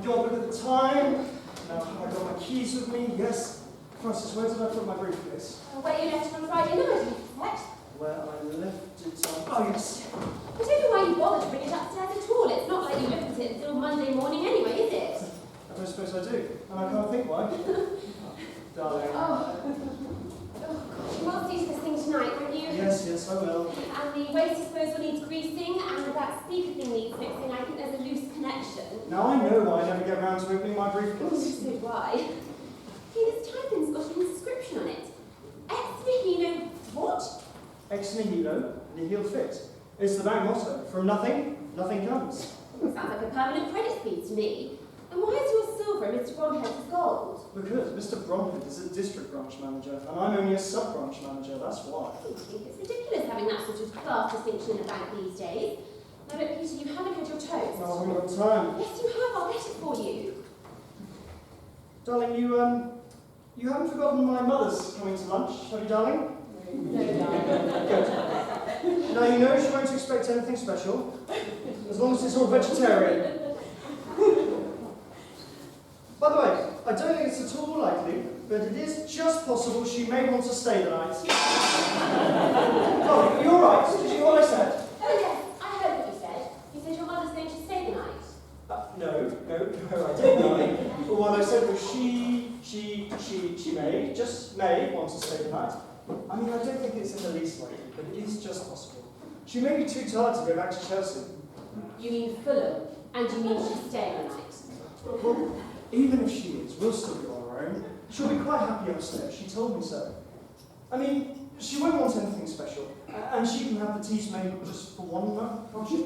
God, look at the time. Now, have I got my keys with me? Yes. Francis, where did I put my briefcase? Where you left it on Friday night, what? Where I left it on... Oh, yes. I don't know why you bothered to bring it upstairs at all. It's not like you looked at it until Monday morning anyway, is it? I don't suppose I do. And I can't think why. Darling. You will see to this thing tonight, won't you? Yes, I will. And the waste disposal needs greasing, and that speaker thing needs fixing. I think there's a loose connection. Now I know why I never get round to opening my Oh, briefcase. so do I. See, this typing's got an inscription on it. Ex nihilo what? Ex nihilo, nihil fit. It's the bank motto. From nothing, nothing comes. Sounds like a permanent credit fee to me. And why is your silver and Mr. Bronhead's gold? Because Mr. Bromhead is a district branch manager, and I'm only a sub-branch manager, that's why. I think it's ridiculous having that sort of class distinction in a bank these days. Now look, Peter, you haven't had your toast. No, I haven't got time. Yes, you have. I'll get it for you. Darling, you haven't forgotten my mother's coming to lunch, have you, darling? No, darling. Good. Now, you know she won't expect anything special, as long as it's all vegetarian. By the way, I don't think it's at all likely, but it is just possible she may want to stay the night. Darling, are you alright? Did you hear what I said? Oh yes, I heard what you said. You said your mother's going to stay the night. No, I didn't, darling. But what I said was she may, just may, want to stay the night. I mean, I don't think it's in the least likely, but it is just possible. She may be too tired to go back to Chelsea. You mean Fulham, and you mean she's staying the night. Well, even if she is, we'll still be on our own. She'll be quite happy upstairs, she told me so. I mean, she won't want anything special, and she can have the teas made just for one night, can't she?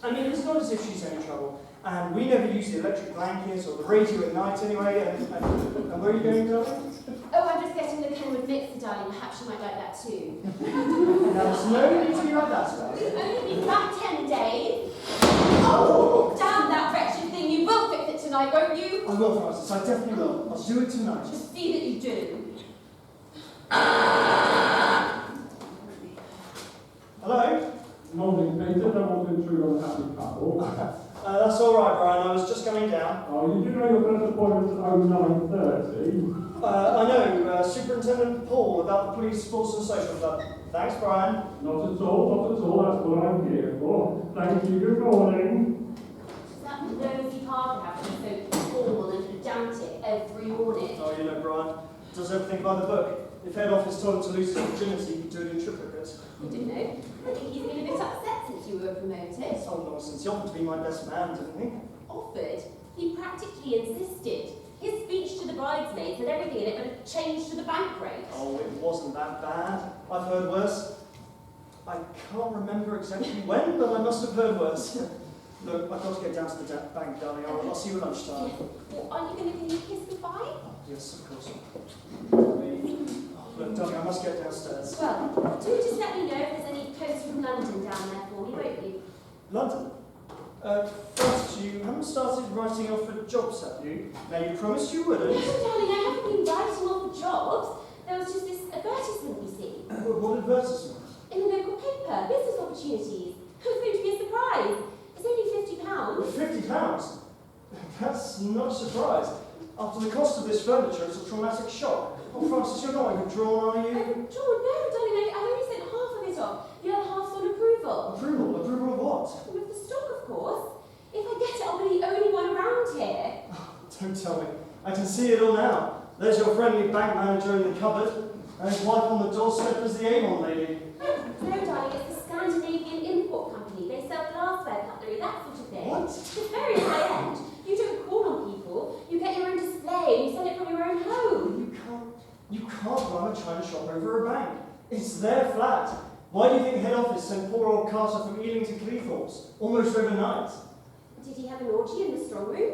I mean, it's not as if she's in trouble, and we never use the electric blanket or the radio at night anyway, and where are you going, darling? Oh, I'm just getting the Kenwood mixer, darling. Perhaps you might like that too. Now, there's no need to be like that, darling. We've only been back 10 days. Oh, damn that wretched thing. You will fix it tonight, won't you? I will, Francis, I definitely will. I'll do it tonight. Just see that you do. Hello? Morning, Peter. Don't want to intrude on a happy couple. That's all right, Brian. I was just coming down. Oh, you do know your first appointment's at 09:30. I know, Superintendent Paul about the Police Sports and Social Club. Thanks, Brian. Not at all. That's what I'm here for. Thank you. Good morning. That nosy Parker having so formal and pedantic every morning. Oh, you know, Brian does everything by the book. If head office told him to lose his virginity, he'd do it in triplicate. I don't know. I think he's been a bit upset since you were promoted. Oh, nonsense. He offered to be my best man, didn't he? Offered? He practically insisted. His speech to the bridesmaids and everything in it would have changed to the bank rate. Oh, it wasn't that bad. I've heard worse. I can't remember exactly when, but I must have heard worse. Look, I've got to get down to the bank, darling. I'll see you at lunchtime. Well, are you going to give me a kiss goodbye? Oh, yes, of course. Look, darling, I must get downstairs. Well, do just let me know if there's any post from London down there for me, won't you? London? First, you haven't started writing off for jobs, have you? Now, you promised you wouldn't. No, darling, I haven't been writing off for jobs. There was just this advertisement, you see. What advertisement? In the local paper, business opportunities. It was going to be a surprise. It's only £50. £50? That's not a surprise. After the cost of this furniture, it's a traumatic shock. Oh, Francis, you're not withdrawn, are you? George, no, darling, I only sent half of it off. The other half's on approval. Approval? Approval of what? With the stock, of course. If I get it, I'll be the only one around here. Oh, don't tell me. I can see it all now. There's your friendly bank manager in the cupboard, and his wife on the doorstep as the Avon lady. No, darling, it's the Scandinavian Import Company. They sell glassware, cutlery, that sort of thing. What? It's very high end. You don't call on people. You get your own display and you sell it from your own home. You can't run a china shop over a bank. It's their flat. Why do you think head office sent poor old Carter from Ealing to Cleethorpes, almost overnight? Did he have an orgy in the strong room?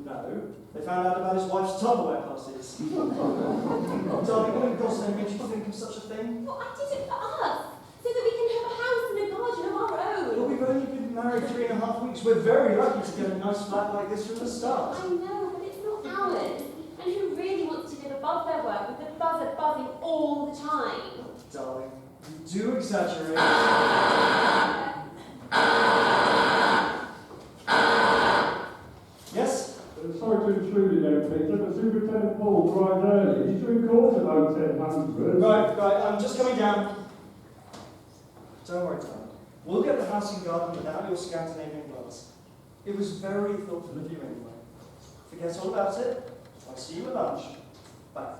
No. They found out about his wife's Tupperware parties. Oh, darling, what in God's name made you think of such a thing? Well, I did it for us, so that we can have a house and a garden of our Well, own. we've only been married 3.5 weeks. We're very lucky to get a nice flat like this from the start. I know, but it's not ours. And who really wants to live above their work with the buzzer buzzing all the time? Darling, you do exaggerate. Sorry to intrude again, Peter, but Superintendent Paul arrived early. He's due court at 10:00. Right, I'm just coming down. Don't worry, Tom. We'll get the house and garden without your Scandinavian gloves. It was very thoughtful of you anyway. Forget all about it. I'll see you at lunch. Bye.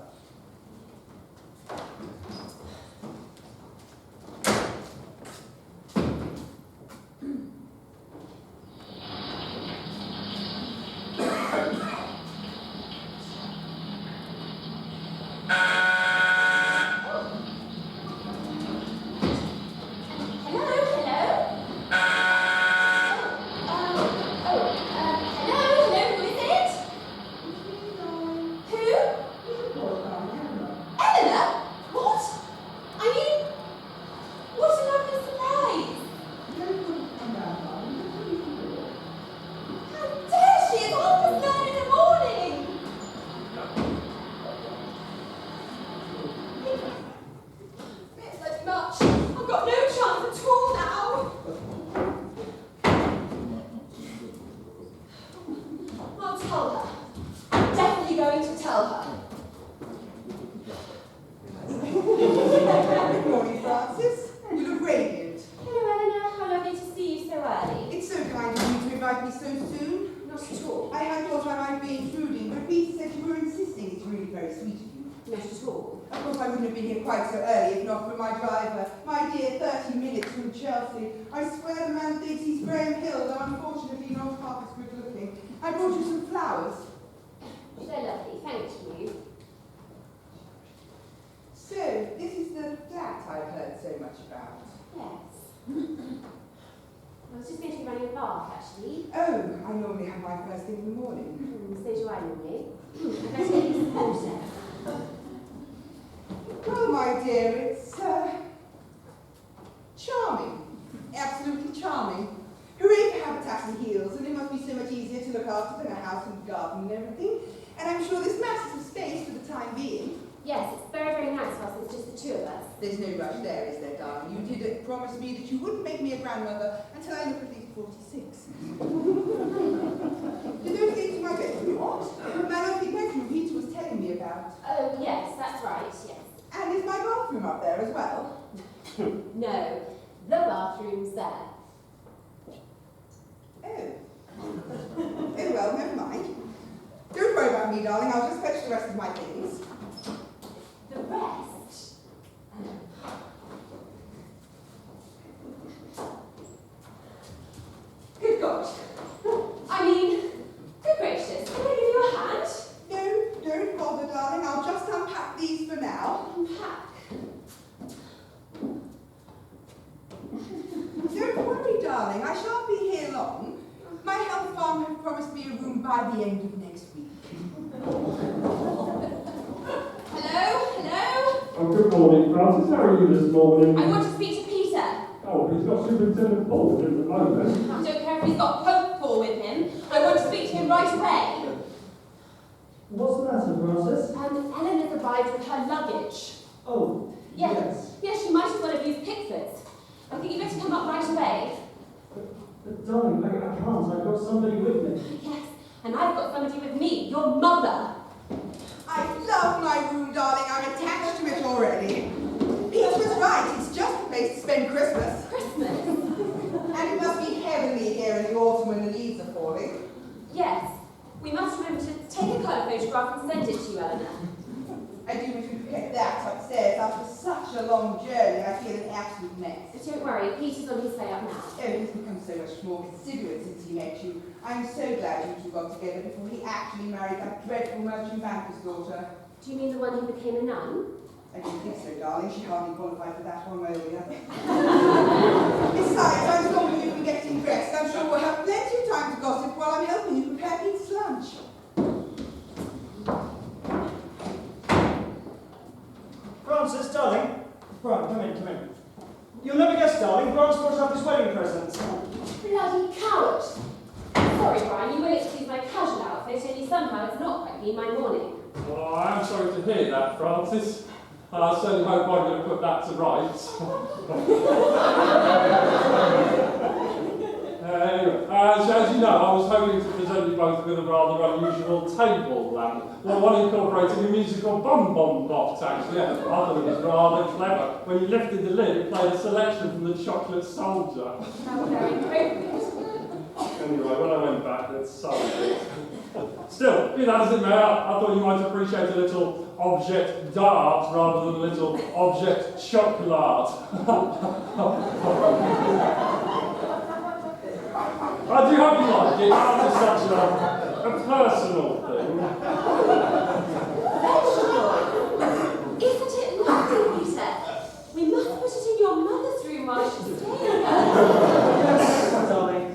Promised me that you wouldn't make me a grandmother until I look at least 46. Did those things in my bedroom? What? My lovely bedroom Peter was telling me about. Oh, yes, that's right, yes. And is my bathroom up there as well? No, the bathroom's there. Oh. Oh, well, never mind. Don't worry about me, darling. I'll just fetch the rest of my things. The rest? Good God. I mean, good gracious, can I give you a hand? No, don't bother, darling. I'll just unpack these for now. Unpack? Don't worry, darling. I shan't be here long. My health farm have promised me a room by the end of next week. Hello? Oh, good morning, Francis. How are you this morning? I want to speak to Peter. Oh, he's got Superintendent Paul at the moment. I don't care if he's got Pope Paul with him. I want to speak to him right away. What's the matter, Francis? Ellen has arrived with her luggage. Oh, Yes, she might as well have used Pickford's. I think you better come up right away. Darling, I can't. I've got somebody with me. Yes, and I've got somebody with me, your mother. I love my room, darling. I'm attached to it already. Pete was right. It's just a place to spend Christmas. Christmas? And it must be heavenly here in the autumn when the leaves are falling. Yes. We must remember to take a colour photograph and send it to you, Eleanor. I do wish we'd kept that upstairs. After such a long journey, I feel an absolute mess. But don't worry, Peter's on his way up now. Oh, he's become so much more considerate since he met you. I'm so glad you two got together before he actually married that dreadful merchant banker's daughter. Do you mean the one who became a nun? I don't think so, darling. She hardly qualified for that one way or the other. Besides, I'm stopping you from getting dressed. I'm sure we'll have plenty of time to gossip while I'm helping you prepare Pete's lunch. Francis, darling. Brian, come in. You'll never guess, darling. Brian's brought up his wedding present. Bloody coward! Sorry, Brian, you will excuse my casual outfit, only somehow it's not quite been my morning. Oh, I am sorry to hear that, Francis. I certainly hope I'm going to put that to rights. Anyway, as you know, I was hoping to present you both with a rather unusual table lamp. Well, one incorporating a musical bomb box, actually. I thought it was rather clever. When you lifted the lid, it played a selection from the Chocolate Soldier. How very appropriate. Anyway, when I went back, it sold it. Still, be that as it may, I thought you might appreciate a little object d'art rather than a little object chocolate. I do hope you like it. Art is such a personal thing. Isn't it lovely, Peter? We must put it in your mother's room while she's staying there. Yes, darling.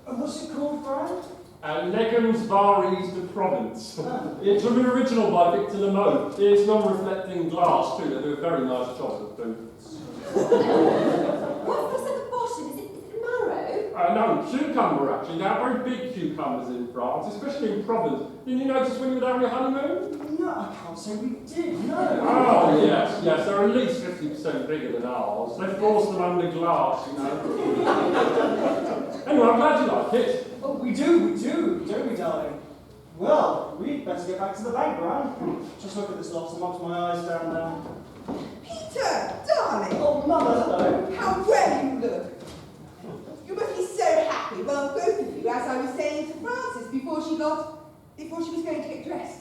What's it called, Brian? Negham's Varies de Provence. It's from an original by Victor Lemaux. It's non-reflecting glass too. They do a very nice job of boots. What's this at the bottom? Is it marrow? No, cucumber actually. They have very big cucumbers in France, especially in Provence. Didn't you notice when you were there on your honeymoon? No, I can't say we did, no. Oh, yes. They're at least 50% bigger than ours. They force them under glass, you know. Anyway, I'm glad you like it. Oh, we do, don't we, darling? Well, we'd better get back to the bank, Brian. Just look at this lot amongst my eyes down there. Peter, darling. Oh, Mother, hello. How well you look. You must be so happy. Well, both of you, as I was saying to Frances before she was going to get dressed.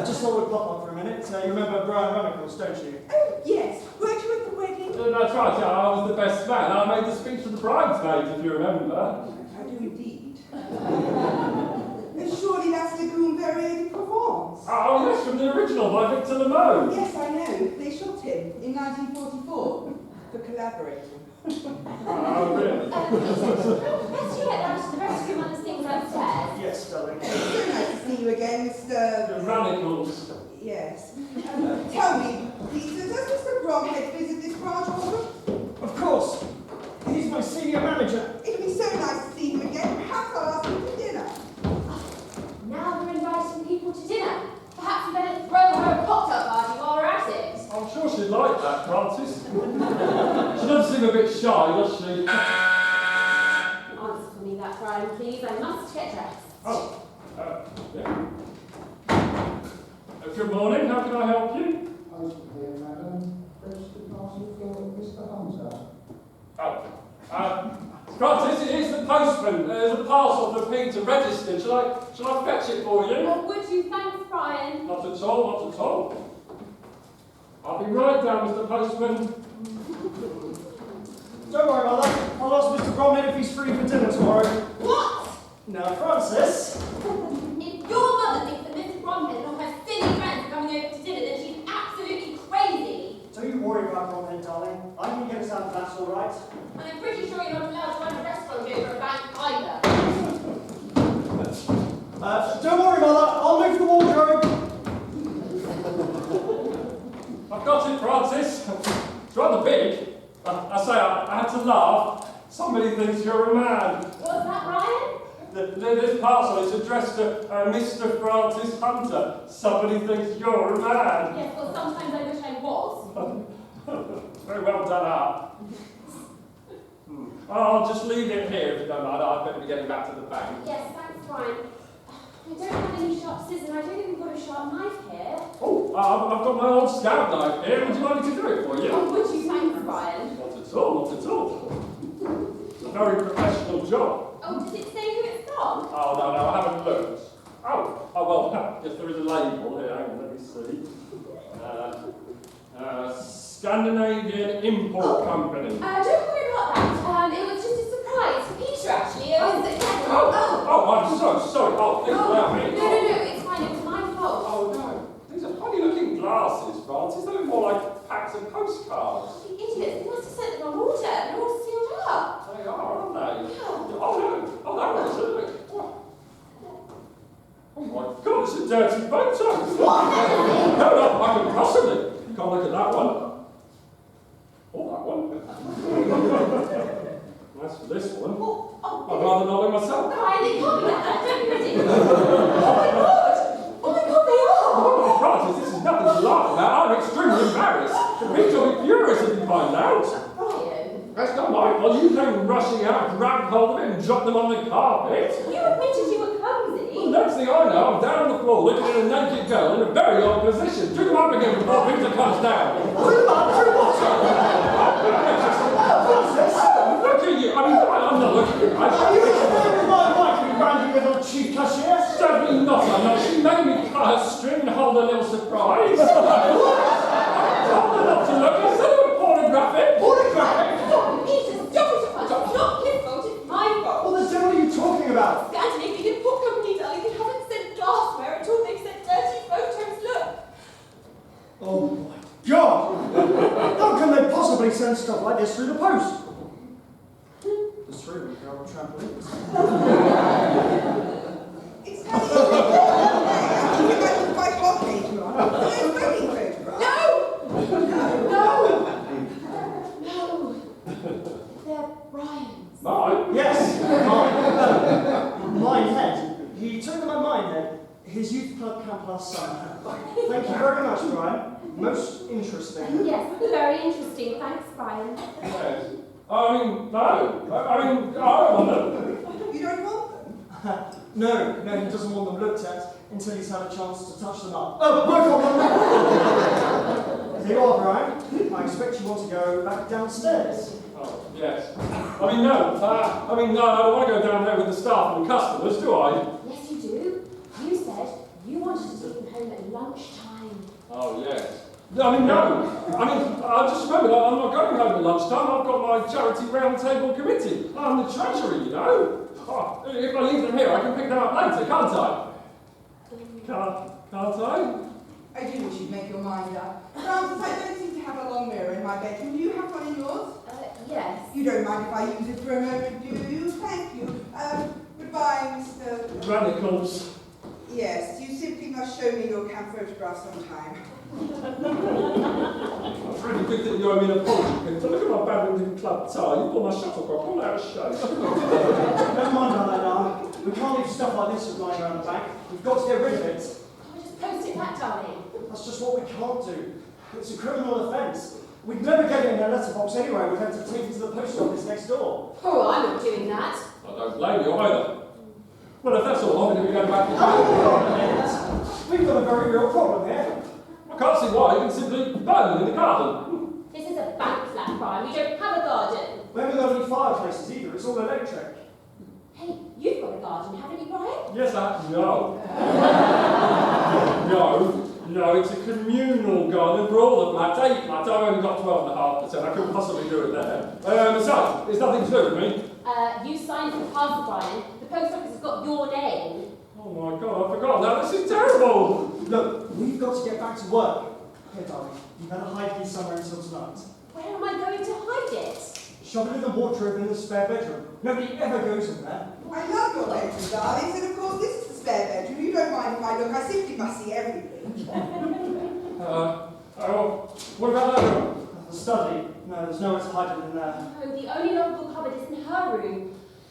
Just thought we'd pop up for a minute. You remember Brian Runnacles, don't you? Oh, yes. Weren't you at the wedding? That's right, yeah, I was the best man. I made the speech to the bridesmaids, if you remember. I do indeed. And surely that's the Goon Verrier de Provence. Oh, yes, from the original by Victor Lemaux. Yes, I know. They shot him in 1944 for collaborating. Oh, really? Let's get down to the restroom and the things upstairs. Yes, darling. So nice to see you again, Mr. The Runnacles. Yes. Tell me, Peter, does Mr. Bromhead visit this branch often? Of course. He's my senior manager. It'll be so nice to see him again. Perhaps I'll ask him to dinner. Now we're inviting people to dinner. Perhaps we better throw her a cocktail party while we're at it. I'm sure she'd like that, Francis. She does seem a bit shy, does she? Answer for me that, Brian, please. I must get dressed. Oh, yeah. Good morning, how can I help you? Post here, madam. Registered parcel for Mr. Hunter. Oh, Francis, it is the postman. There's a parcel for Peter registered. Shall I fetch it for you? What would you? Thanks, Brian. Not at all, not at all. I'll be right down, Mr. Postman. Don't worry, Mother. I'll ask Mr. Bromhead if he's free for dinner tomorrow. What? Now, Francis. If your mother thinks that Mrs. Bromhead and all her silly friends are coming over to dinner, then she's absolutely crazy. Don't you worry about Bromhead, darling. I can get us out of that, all right. And I'm pretty sure you're not allowed to run a restaurant over a bank either. Don't worry, Mother. I'll move the wardrobe. I've got it, Francis. It's rather big. I say, I had to laugh. Somebody thinks you're a man. What's that, Brian? This parcel is addressed to Mr. Francis Hunter. Somebody thinks you're a man. Yes, well, sometimes I wish I was. Very well done up. I'll just leave it here if you don't mind. I'd better be getting back to the bank. Yes, thanks, Brian. I don't have any sharp scissors, and I don't even got a sharp knife here. Oh, I've got my old scout knife here. Would you like me to do it for you? Oh, would you? Thanks, Brian. Not at all, not at all. It's a very professional job. Oh, does it say who it's from? Oh, no, I haven't looked. Oh, well, yes, there is a label here. Hang on, let me see. Scandinavian Import Company. Don't worry about that. It was just a surprise for Peter, actually. It was I'm so sorry. Oh, please allow me. No, it's fine. It was my fault. Oh, no. These are funny-looking glasses, Francis. They look more like packs of postcards. The idiots, they must have sent the wrong order. They're all sealed up. They are, aren't they? Yeah. Oh, no. Oh, that one's certainly. Oh, my God, it's a dirty photo. What? No, I can possibly. Can't look at that one. Oh, that one. As for this one, I'd rather not look myself. Brian, they can't be that. Don't be ridiculous. Oh my God, they are. Oh, Francis, this is nothing to laugh about. I'm extremely embarrassed. The picture will be furious if you find out. Brian. That's not my fault. while you came rushing out, grabbed hold of it and dropped them on the carpet. You admitted you were clumsy. Well, next thing I know, I'm down on the floor looking at a naked girl in a very odd position. Pick them up again before Peter comes down. What's this? Look at you. I mean, I'm not looking at you. Are you interfering with my wife, you randy little chief cashier? Certainly not, I'm not. She made me cut her string and hold a little surprise. I told her not to look. I said it was pornographic. Pornographic? Stop, Peter, stop it at once. It's not his fault, it's my fault. What the devil are you talking about? Scandinavian book company, darling, they haven't sent glassware at all, they've sent dirty photos, look. Oh my God! How can they possibly send stuff like this through the post? There's three of them here on trampolines. It's kind of I think I can quite hot later on. There's wedding photographs. No! They're Brian's. Mine? Yes, mine. Minehead. He took them on Minehead, his youth club camp last summer. Thank you very much, Brian. Most interesting. Yes, very interesting. Thanks, Brian. Yes. I mean, no. I don't want them. You don't want them? No, he doesn't want them looked at until he's had a chance to touch them up. Oh, work on them! There you are, Brian. I expect you want to go back downstairs. Oh, yes. I mean, no. I don't want to go down there with the staff and the customers, do I? Yes, you do. You said you wanted to take them home at lunchtime. Oh, yes. I mean, no. I just remembered, I'm not going home at lunchtime. I've got my charity round table committee. I'm the treasurer, you know. Oh, if I leave them here, I can pick them up later, can't I? Can't I? I do wish you'd make your mind up. Francis, I don't seem to have a long mirror in my bedroom. Do you have one in yours? Yes. You don't mind if I use it for a moment, do you? Thank you. Goodbye, Mr. Radicals. Yes, you simply must show me your camp photograph sometime. It's really good that you owe me an apology. So look at my badminton club tie. You pull my shuttlecock all out of shape. Never mind about that now. We can't leave stuff like this lying around the back. We've got to get rid of it. I'll just post it back, darling. That's just what we can't do. It's a criminal offence. We'd never get it in their letterbox anyway. We'd have to take it to the post office next door. Oh, I'm not doing that. I don't blame you either. Well, if that's all, I'm going to go back to We've got a very real problem here. I can't see why. You can simply burn them in the garden. This is a bank flat, Brian. We don't have a garden. We haven't got any fireplaces either. It's all electric. Hey, you've got a garden, haven't you, Brian? Yes, no. No, it's a communal garden for all the flats. 8 flats. I've only got 12.5%. I couldn't possibly do it there. Besides, it's nothing to do with me. You signed for the parcel, Brian. The post office has got your name. Oh my God, I forgot that. This is terrible. Look, we've got to get back to work. Here, darling, you better hide these somewhere until tonight. Where am I going to hide it? Shove it in the wardrobe in the spare bedroom. Nobody ever goes in there. I love your bedroom, darling, and of course this is the spare bedroom. You don't mind if I look. I simply must see everything. What about that room? The study. No, there's nowhere to hide it in there. No, the only lockable cupboard is in her room.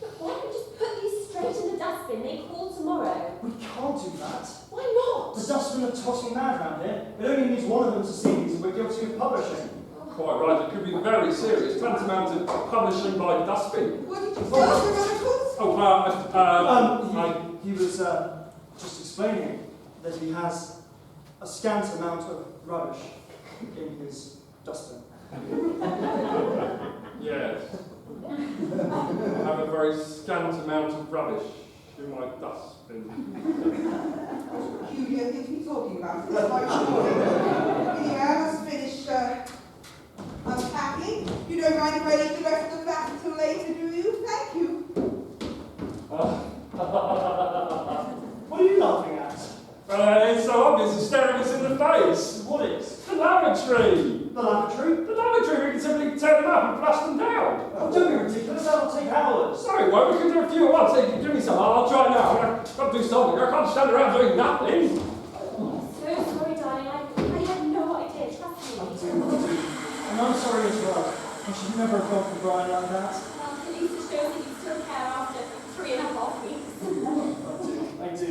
But why don't we just put these straight in the dustbin? They call tomorrow. We can't do that. Why not? The dustmen are tossing mad around here. It only needs one of them to see these and we're guilty of publishing. Quite right, it could be very serious. Tantamount to publishing by dustbin. What did you say, Mr. Radicals? He was just explaining that he has a scant amount of rubbish in his dustbin. Yes. I have a very scant amount of rubbish in my dustbin. Peculiar things to be talking about. This is my story. Anyway, I must finish unpacking. You don't mind if I leave the rest of the flat until later, do you? Thank you. What are you laughing at? It's so obvious, it's staring us in the face. What is? The lavatory. The lavatory? The lavatory, we can simply tear them up and flush them down. Oh, don't be ridiculous, that'll take hours. Sorry, well, we can do a few at once. Hey, give me some, I'll try now. I've got to do something. I can't stand around doing nothing. So sorry, darling. I had no idea. Trust me. And I'm sorry as well. I should never have gone for Brian like that. Well, at least it shows that you still care after 3.5 weeks. I do.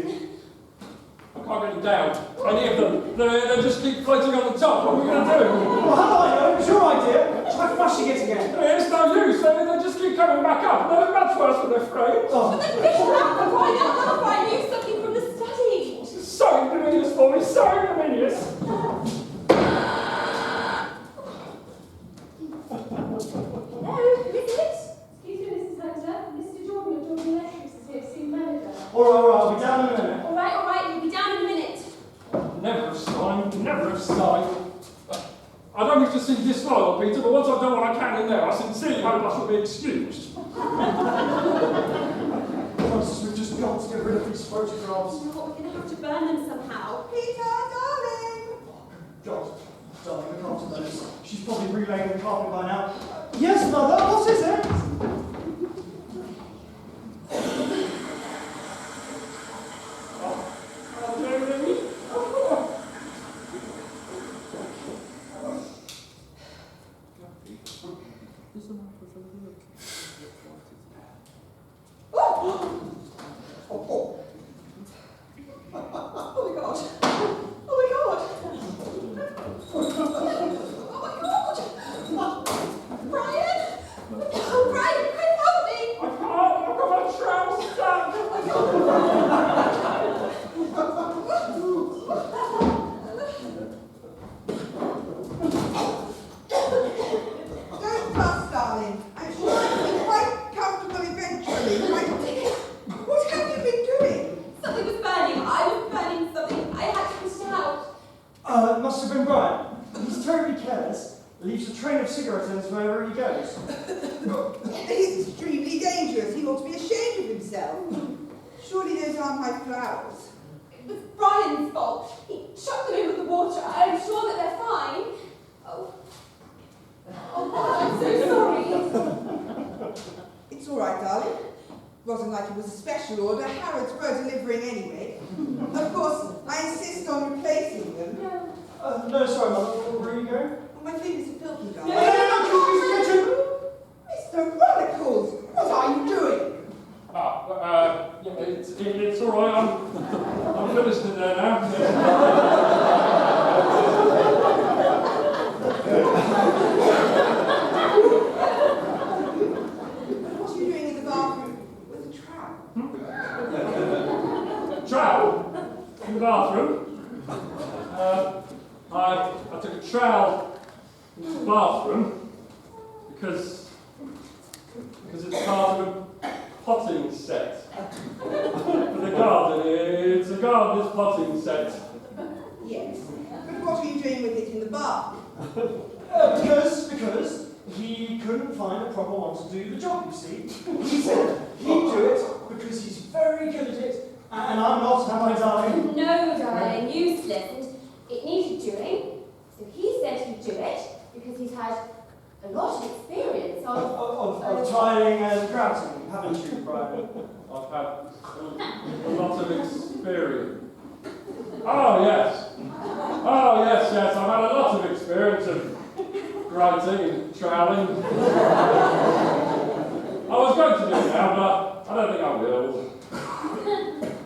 I can't get them down. Any of them. They just keep floating on the top. What are we going to do? Well, how do I know? It was your idea. Try flushing it again. It's no use. They just keep keep coming back up. They're much worse than their frames. But the commission happened to find out that I knew something from the study. This is so ignominious for me, so ignominious. Hello, who is it? Excuse me, Mrs. Hunter. Mr. Jordan of Jordan Electrics is here to see the manager. All right, I'll be down in a minute. All right, we'll be down in a minute. Never a sign, never a sign. I don't need to seem disloyal, Peter, but once I've done what I can in there, I sincerely hope I shall be excused. Francis, we've just got to get rid of these photographs. You know what, we're going to have to burn them somehow. Peter, darling! God, darling, I can't do this. She's probably relaying the carpet by now. Yes, Mother, what is it? Leaves a train of cigarette ends wherever he goes. He's extremely dangerous. He ought to be ashamed of himself. Surely those aren't my flowers. It was Brian's fault. He chucked them in with the water. I'm sure that they're fine. Oh, I'm so sorry. It's all right, darling. Wasn't like it was a special order. Harrods were delivering anyway. Of course, I insist on replacing them. No, sorry, Mother. Where are you going? My fingers are filthy, darling. No, Mr. Radicals, what are you doing? It's all right. I'm finished in there now. What are you doing in the bathroom with a trowel? Trowel? In the bathroom? I took a trowel in the bathroom because it's part of a potting set. For the garden, it's a gardener's potting set. Yes. But what are you doing with it in the bath? Because he couldn't find a proper one to do the job, you see. He said he'd do it because he's very good at it, and I'm not, am I, darling? No, darling, useless. And it needed doing. So he said he'd do it because he's had a lot of experience Of tiling and grouting, haven't you, Brian? I've had a lot of experience. Oh yes, I've had a lot of experience of grouting and troweling. I was going to do it now, but I don't think I will.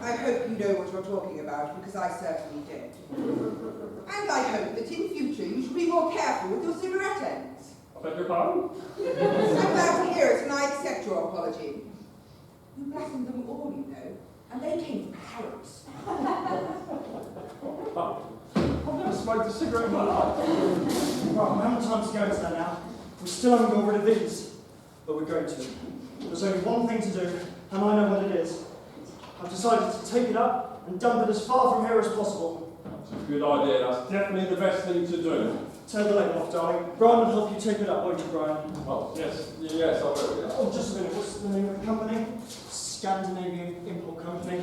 I hope you know what you're talking about, because I certainly don't. And I hope that in future you shall be more careful with your cigarette ends. I beg your pardon? I'm glad to hear it, and I accept your apology. You blackened them all, you know, and they came from Harrods. I've never smoked a cigarette in my life. Right, we haven't time to go into that now. We still haven't got rid of these, but we're going to. There's only one thing to do, and I know what it is. I've decided to take it up and dump it as far from here as possible. That's a good idea. That's definitely the best thing to do. Turn the light off, darling. Brian will help you take it up, won't you, Brian? Oh, yes, I will. Yes. Oh, just a minute. What's the name of the company? Scandinavian Import Company.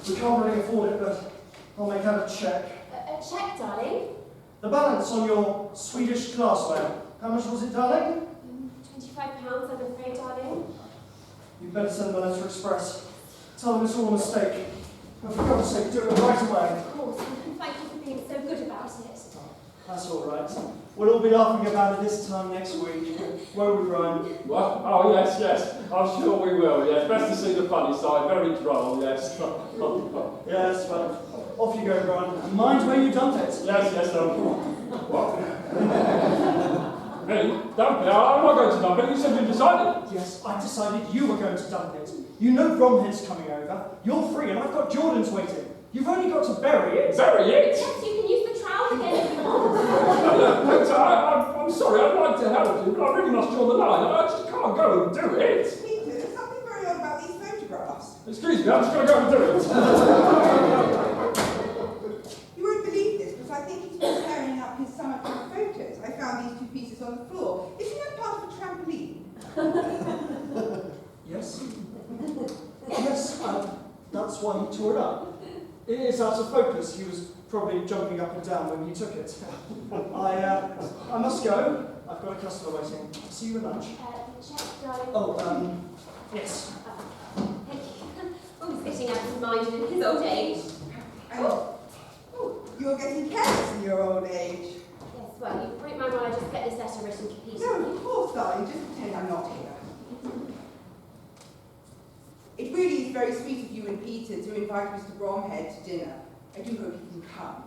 We can't really afford it, but I'll make out a check. A check, darling. The balance on your Swedish glassware. How much was it, darling? £25, I'm afraid, darling. You'd better send them a letter express. Tell them it's all a mistake. And for God's sake, do it right away. Of course, and thank you for being so good about it. That's all right. We'll all be laughing about it this time next week. Won't we, Brian? What? Oh, yes. I'm sure we will, yes. Best to see the funny side. Very droll, yes. Yes, well, off you go, Brian. And mind where you dump it. Yes, what? Hey, dump it. I'm not going to dump it. You said you decided. Yes, I decided you were going to dump it. You know Bromhead's coming over. You're free and I've got Jordan's waiting. You've only got to bury it. Bury it? Yes, you can use the trowel again if you want. Peter, I'm sorry. I'd like to help you, but I really must draw the line. I just can't go and do it. Peter, there's something very odd about these photographs. Excuse me, I'm just going to go and do it. You won't believe this, but I think he's been tearing up his summer camp photos. I found these two pieces on the floor. Isn't that part of a trampoline? Yes? Yes, that's why he tore it up. It's out of focus. He was probably jumping up and down when he took it. I must go. I've got a customer waiting. See you at lunch. The check, darling. Oh, yes. Thank you. Oh, he's getting absent-minded in his old age. Oh, you're getting careless in your old age. Yes, well, you won't mind while I just get this letter written to Peter. No, of course, darling. Just pretend I'm not here. It really is very sweet of you and Peter to invite Mr. Bromhead to dinner. I do hope he can come.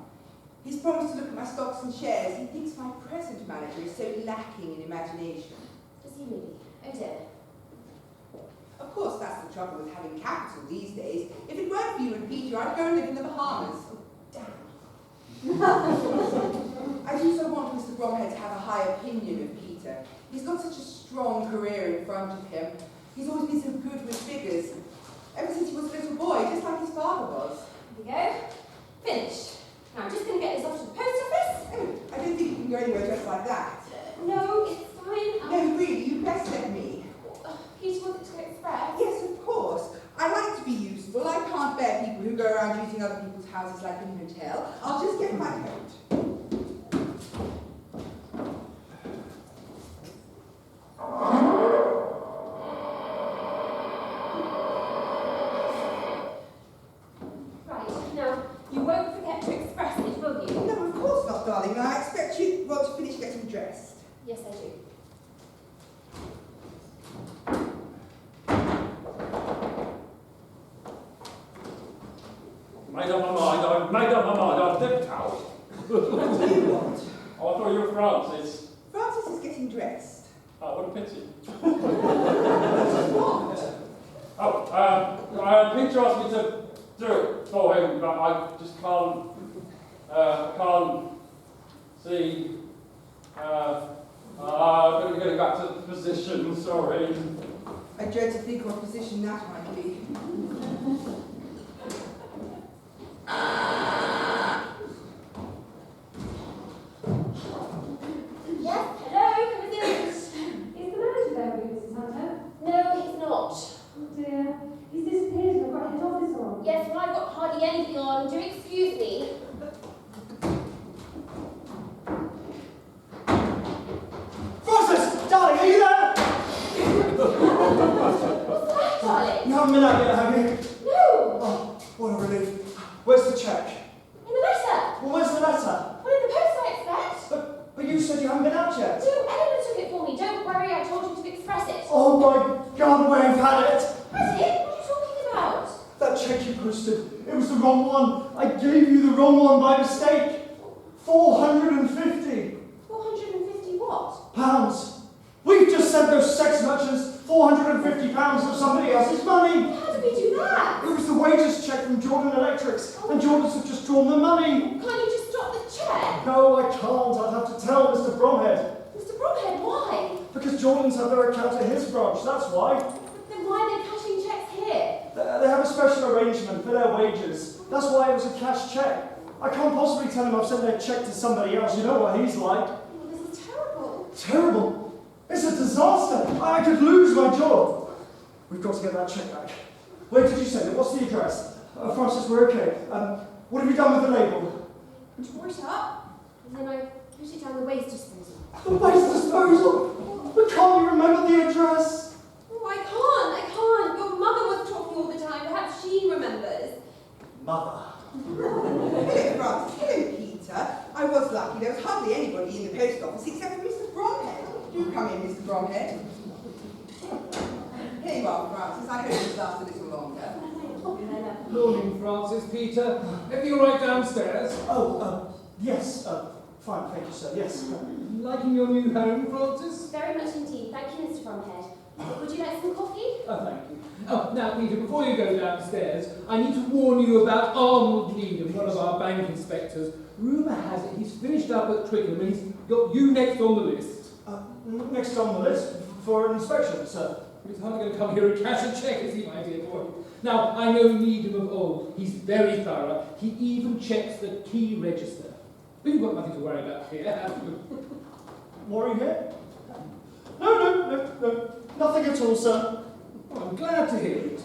He's promised to look at my stocks and shares. He thinks my present manager is so lacking in imagination. Does he really? Oh dear. Of course, that's the trouble with having capital these days. If it weren't for you and Peter, I'd go and live in the Bahamas. Oh, damn. I do so want Mr. Bromhead to have a high opinion of Peter. He's got such a strong career in front of him. He's always been so good with figures. Ever since he was a little boy, just like his father was. Here we go. Finished. Now I'm just going to get this off to the post office. Oh, I don't think you can go anywhere just like that. No, it's fine. No, really, you best let me. Peter wants it to express. Yes, of course. I like to be useful. I can't bear people who go around using other people's houses like a hotel. I'll just get my coat. Right, now, you won't forget to express it, will you? No, of course not, darling. And I expect you want to finish getting dressed. Yes, I do. Made up my mind. I've made up my mind. I've dipped out. What do you want? Oh, I thought you were Francis. Francis is getting dressed. Oh, what a pity. What? Oh, Peter asked me to do it for him, but I just can't see. I'm getting back to the position, sorry. I dread to think what position that might be. Yes, hello, come in. Is the manager there with you, Mrs. Hunter? No, he's not. Oh dear. He's disappeared and I've got head office on. Yes, well, I've got hardly anything on. Do excuse me. Francis! Darling, are you there? What's that, darling? You haven't been out yet, have you? No! Oh, what a relief. Where's the cheque? In the letter! Well, where's the letter? Well, in the post, I expect. But you said you haven't been out yet. No, Eleanor took it for me. Don't worry, I told you to express it. Oh my God, where have had it? Has it? What are you talking about? That cheque you posted, it was the wrong one. I gave you the wrong one by mistake. 450 450 what? pounds. We've just sent those sex merchants 450 pounds of somebody else's money. How did we do that? It was the wages cheque from Jordan Electrics, and Jordan's have just drawn the money. Can't you just stop the cheque? No, I can't. I'd have to tell Mr. Bromhead. Mr. Bromhead, why? Because Jordan's have their account at his branch, that's why. But then why are they cashing cheques here? They have a special arrangement for their wages. That's why it was a cash cheque. I can't possibly tell him I've sent their cheque to somebody else. You know what he's like. Oh, this is terrible. Terrible. It's a disaster. I could lose my job. We've got to get that cheque back. Where did you send it? What's the address? Francis, we're okay. What have you done with the label? Tore it up, and then I put it down the waste disposal. The waste disposal. But can't you remember the address? Oh, I can't. Your mother was talking all the time. Perhaps she remembers. Mother. Hello, Francis. Hello, Peter. I was lucky. There was hardly anybody in the post office except for Mr. Bromhead. Do come in, Mr. Bromhead. Here you are, Francis. I hope this lasts a little longer. Morning, Francis, Peter. Have you right downstairs? Oh, yes. Fine, thank you, sir. Yes. Liking your new home, Francis? Very much indeed. Thank you, Mr. Bromhead. Would you like some coffee? Oh, thank you. Oh, now, Peter, before you go downstairs, I need to warn you about Arnold Needham, one of our bank inspectors. Rumour has it he's finished up at Twickenham and he's got you next on the list. Next on the list for an inspection, sir. He's hardly going to come here and cash a cheque, is he, my dear boy? Now, I know Needham of old. He's very thorough. He even checks the key register. But you've got nothing to worry about here, have you? Worry here? No. Nothing at all, sir. Oh, I'm glad to hear it.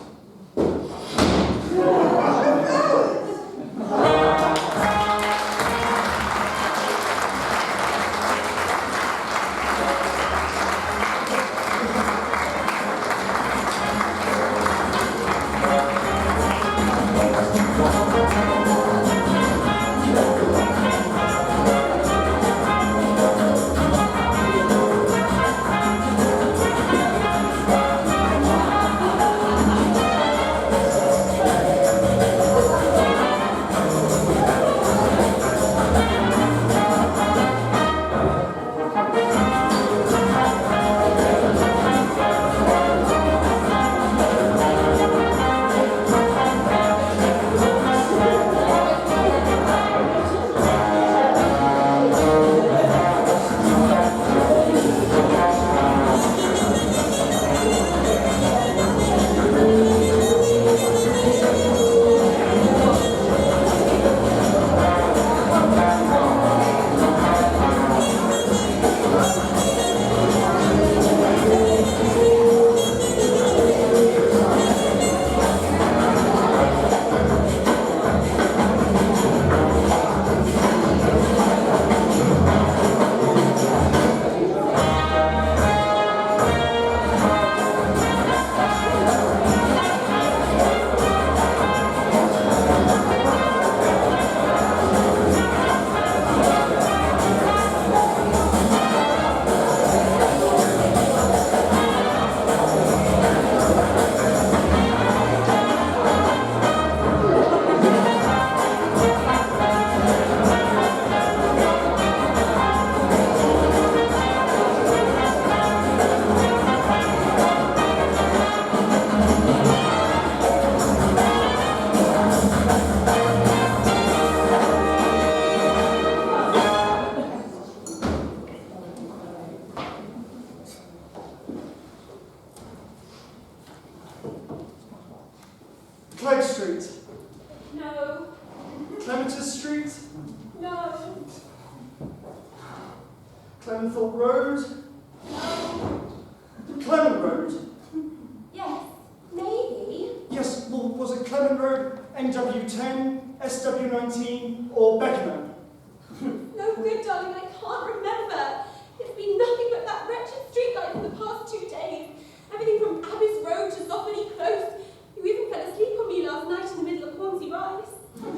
Clegg Street. No. Clematis Street. No. Clementhorpe Road. No. Clement Road. Yes. Maybe. Yes, well, was it Clement Road, NW10, SW19, or Beckenham? No good, darling. I can't remember. It's been nothing but that wretched streetlight for the past 2 days. Everything from Abbas Road to Zoffany Close. You even fell asleep on me last night in the middle of Hornsey Rise. Well,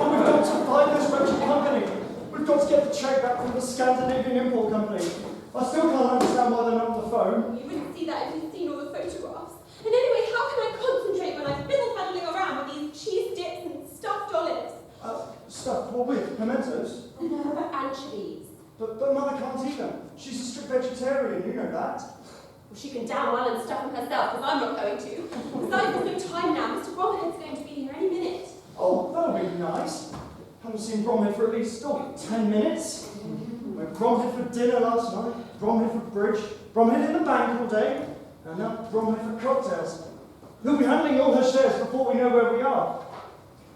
we've got to find this wretched company. We've got to get the cheque back from the Scandinavian Import Company. I still can't understand why they're not on the phone. You wouldn't see that if you'd seen all the photographs. And anyway, how can I concentrate when I'm fiddle-faddling around with these cheese dips and stuffed olives? Stuff, what with? Pimentos? No, anchovies. But Mother can't eat them. She's a strict vegetarian, you know that. Well, she can damn well and stuff them herself, because I'm not going to. Besides, there's no time now. Mr. Bromhead's going to be here any minute. Oh, that'll be nice. Haven't seen Bromhead for at least 10 minutes. We had Bromhead for dinner last night, Bromhead for bridge, Bromhead in the bank all day, and now Bromhead for cocktails. Who'll be handling all her shares before we know where we are?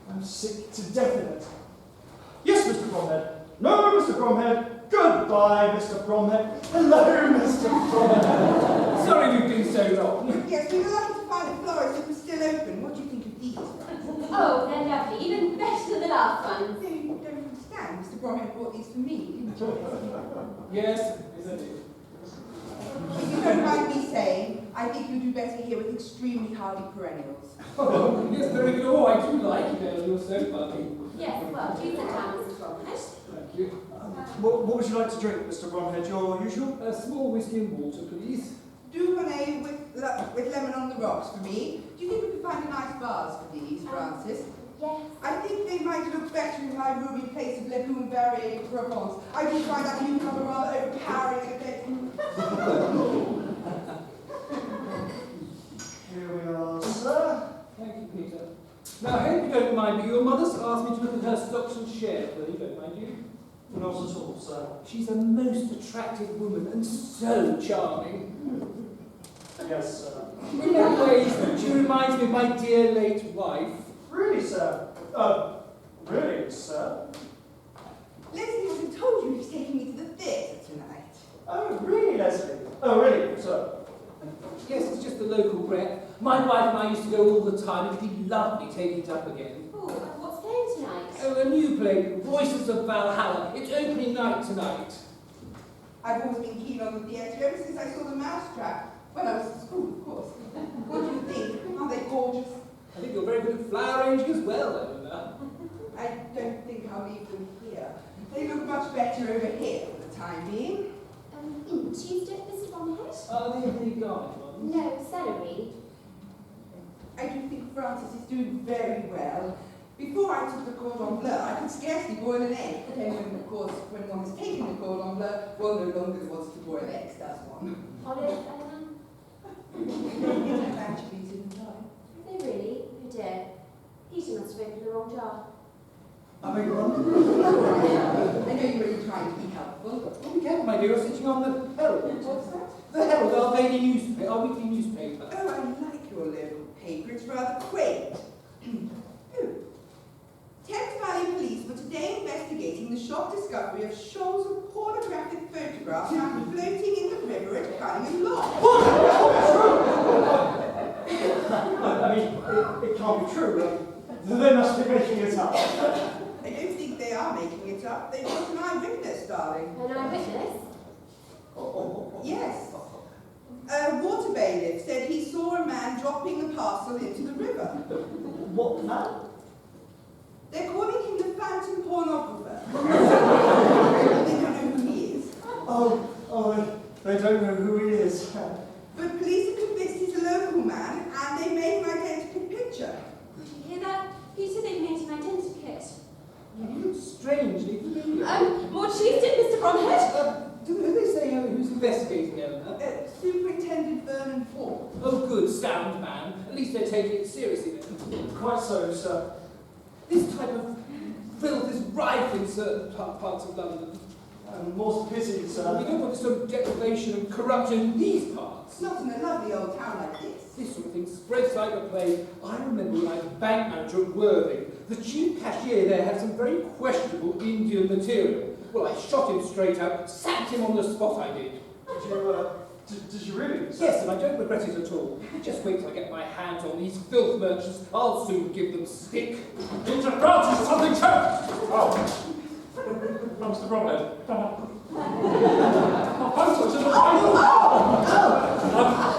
I'm sick to death of it. Yes, Mr. Bromhead. No, Mr. Bromhead. Goodbye, Mr. Bromhead. Hello, Mr. Bromhead. Sorry you've been so long. Yes, we were lucky to find a florist that was still open. What do you think of these? Oh, they're lovely. Even better than the last ones. So you don't understand. Mr. Bromhead brought these for me, didn't you? Yes, isn't it? If you don't mind me saying, I think you do better here with extremely hardy perennials. Oh, yes, very good. Oh, I do like it, Ellen. You're so funny. Yes, well, do sit down, Mrs. Bromhead. Thank you. What would you like to drink, Mr. Bromhead? Your usual? A small whiskey and water, please. Dubonnet with lemon on the rocks for me. Do you think we could find a nice vase for these, Francis? Yes. I think they might look better in my room in place of legume varié de Provence. I do find that cucumber rather overpowering a bit. Here we are, sir. Thank you, Peter. Now, I hope you don't mind, but your mother's asked me to look at her stocks and shares, whether you don't mind you. Not at all, sir. She's a most attractive woman and so charming. Yes, sir. In many ways, she reminds me of my dear late wife. Really, sir? Really, sir? Leslie hasn't told you he's taking me to the theatre tonight. Oh, really, Leslie? Oh, really, sir? Yes, it's just the local rep. My wife and I used to go all the time. It'd be lovely taking it up again. Oh, what's playing tonight? Oh, a new play, Voices of Valhalla. It's opening night tonight. I've always been keen on the theatre ever since I saw the Mousetrap. When I was at school, of course. What do you think? Aren't they gorgeous? I think you're very good at flower arranging as well, Eleanor. I don't think I'll leave them here. They look much better over here for the time being. Tuesday, Mr. Bromhead? Are they the guide ones? No, celery. I do think Francis is doing very well. Before I took the cordon bleu, I could scarcely boil an egg. But then, of course, when one has taken the cordon bleu, one no longer wants to boil eggs, does one? Olive, Eleanor? Actually, didn't I? Are they really? Oh dear. Peter must have opened the wrong jar. I beg your pardon? I know you were trying to be helpful. Oh, be careful, my dear, you're sitting on the Herald. What's that? The Herald, our daily newspaper, our weekly newspaper. Oh, I like your local paper. It's rather quaint. Oh. Thames Valley Police were today investigating the shock discovery of shoals of pornographic photographs found floating in the river at Cunningham Lock. I mean, it can't be true. They must be making it up. I don't think they are making it up. They've got an eyewitness, darling. An eyewitness? Yes. A water bailiff said he saw a man dropping the parcel into the river. What man? They're calling him the phantom pornographer. They don't know who he is. Oh, they don't know who he is. But police are convinced he's a local man, and they made an identical picture. Did you hear that? Peter, they've made an identikit. You look strangely familiar. More Tuesday, Mr. Bromhead? Do they say who's investigating, Eleanor? Superintendent Vernon Ford. Oh, good, sound man. At least they're taking it seriously then. Quite so, sir. This type of filth is rife in certain parts of London. More's the pity, We sir. don't want this sort of deprivation and corruption in these parts. Not in a lovely old town like this. This sort of thing spreads like a plague. I remember when I was bank manager at Worthing, the chief cashier there had some very questionable Indian material. Well, I shot him straight out, sacked him on the spot, I did. Did you really? Sir? Yes, and I don't regret it at all. Just wait till I get my hands on these filth merchants. I'll soon give them stick. Peter Francis, something to... Oh. Mr. Bromhead.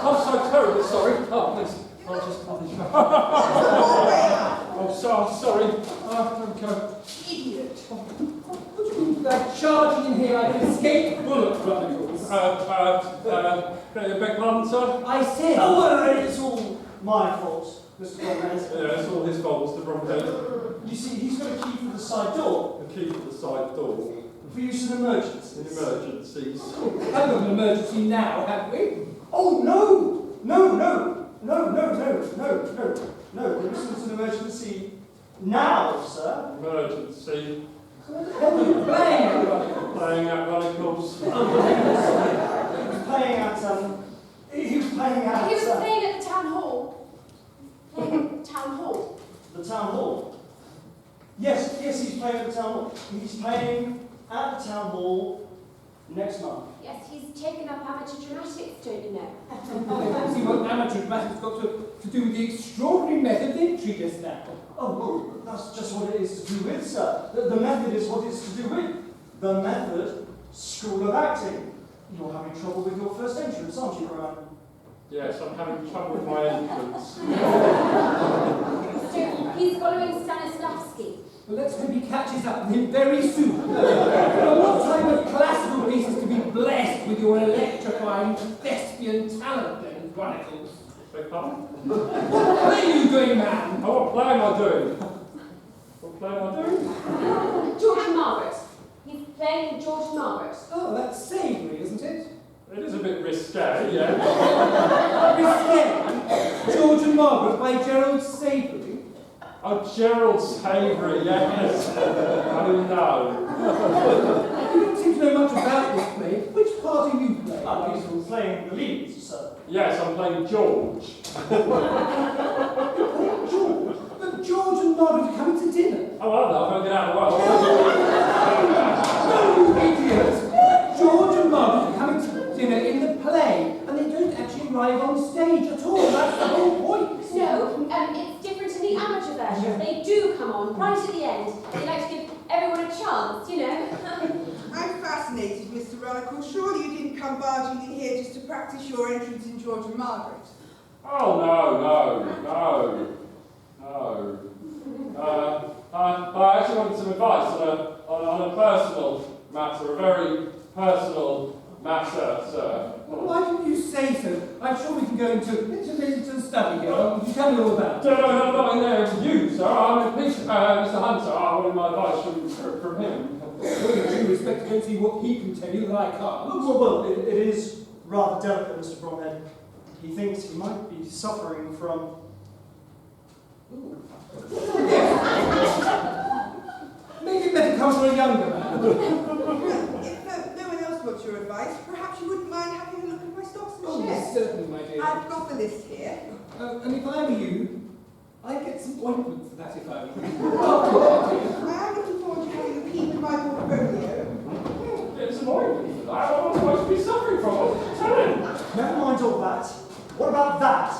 I'm so terribly sorry. Oh, please. I'll just publish that. Oh, sorry. Okay. Idiot. What do you mean by charging in here like an escaped bullet, Chronicles? Beg pardon, sir? I said... Oh, well, it's all my fault, Mr. Gomez. Yeah, it's all his fault, Mr. Bromhead. You see, he's got a key for the side door. The key to the side door. For use in emergencies. In emergencies. Haven't got an emergency now, have we? Oh, no! No! There isn't an emergency now, sir. Emergency. What are you playing, everybody? Playing at Chronicles. He was playing at, He was playing at the town hall. Playing at the town hall. the town hall. Yes, he's playing at the town hall. He's playing at the town hall next month. Yes, he's taken up amateur dramatics, don't you know? I see what amateur dramatics got to do with the extraordinary method of entry just now. Oh, well, that's just what it is to do with, sir. The method is what it's to do with. The method, School of Acting. You're having trouble with your first entrance, aren't you, Rowan? Yes, I'm having trouble with my entrance. So he's following Stanislavski. Well, let's hope he catches up with him very soon. What type of classical piece is to be blessed with your electrifying thespian talent, then, Chronicles? Beg pardon? What play are you doing, man? Oh, what play am I doing? play I do? George and Margaret. He's playing George and Margaret. Oh, that's savoury, isn't it? It is a bit risque, yeah. Risque. George and Margaret by Gerald Savoury. Oh, Gerald Savoury, yes. I didn't know. You don't seem to know much about this play. Which part are you playing? He's playing the lead, sir. Yes, I'm playing George. George. But George and Margaret are coming to dinner. Oh, I don't know, I'll get out of the way. No, you idiots! George and Margaret are coming to dinner in the play, and they don't actually arrive on stage at all. That's the whole point. No, it's different in the amateur version. They do come on right at the end. They like to give everyone a chance, you know. I'm fascinated, Mr. Runnicle. Surely you didn't come barging in here just to practice your entrance in George and Margaret? Oh, no. I actually wanted some advice on a personal matter, a very personal matter, sir. Well, why didn't you say so? I'm sure we can go into the study here. You can tell me all about it. No, I'm not in there with you, sir. I'm with Mr. Hunter. I wanted my advice from him. Well, in due respect, I don't see what he can tell you that I can't. Well, it is rather delicate, Mr. Bromhead. He thinks he might be suffering from... Maybe it better come from a younger man. If no one else wants your advice, perhaps you wouldn't mind having a look at my stocks and Oh, shares. yes, certainly, my dear. I've got the list here. And if I were you, I'd get some ointment for that if I were you. I am looking forward to having a peek at my portfolio. It's annoying. I'm supposed to be suffering from it. Tell him. Never mind all that. What about that?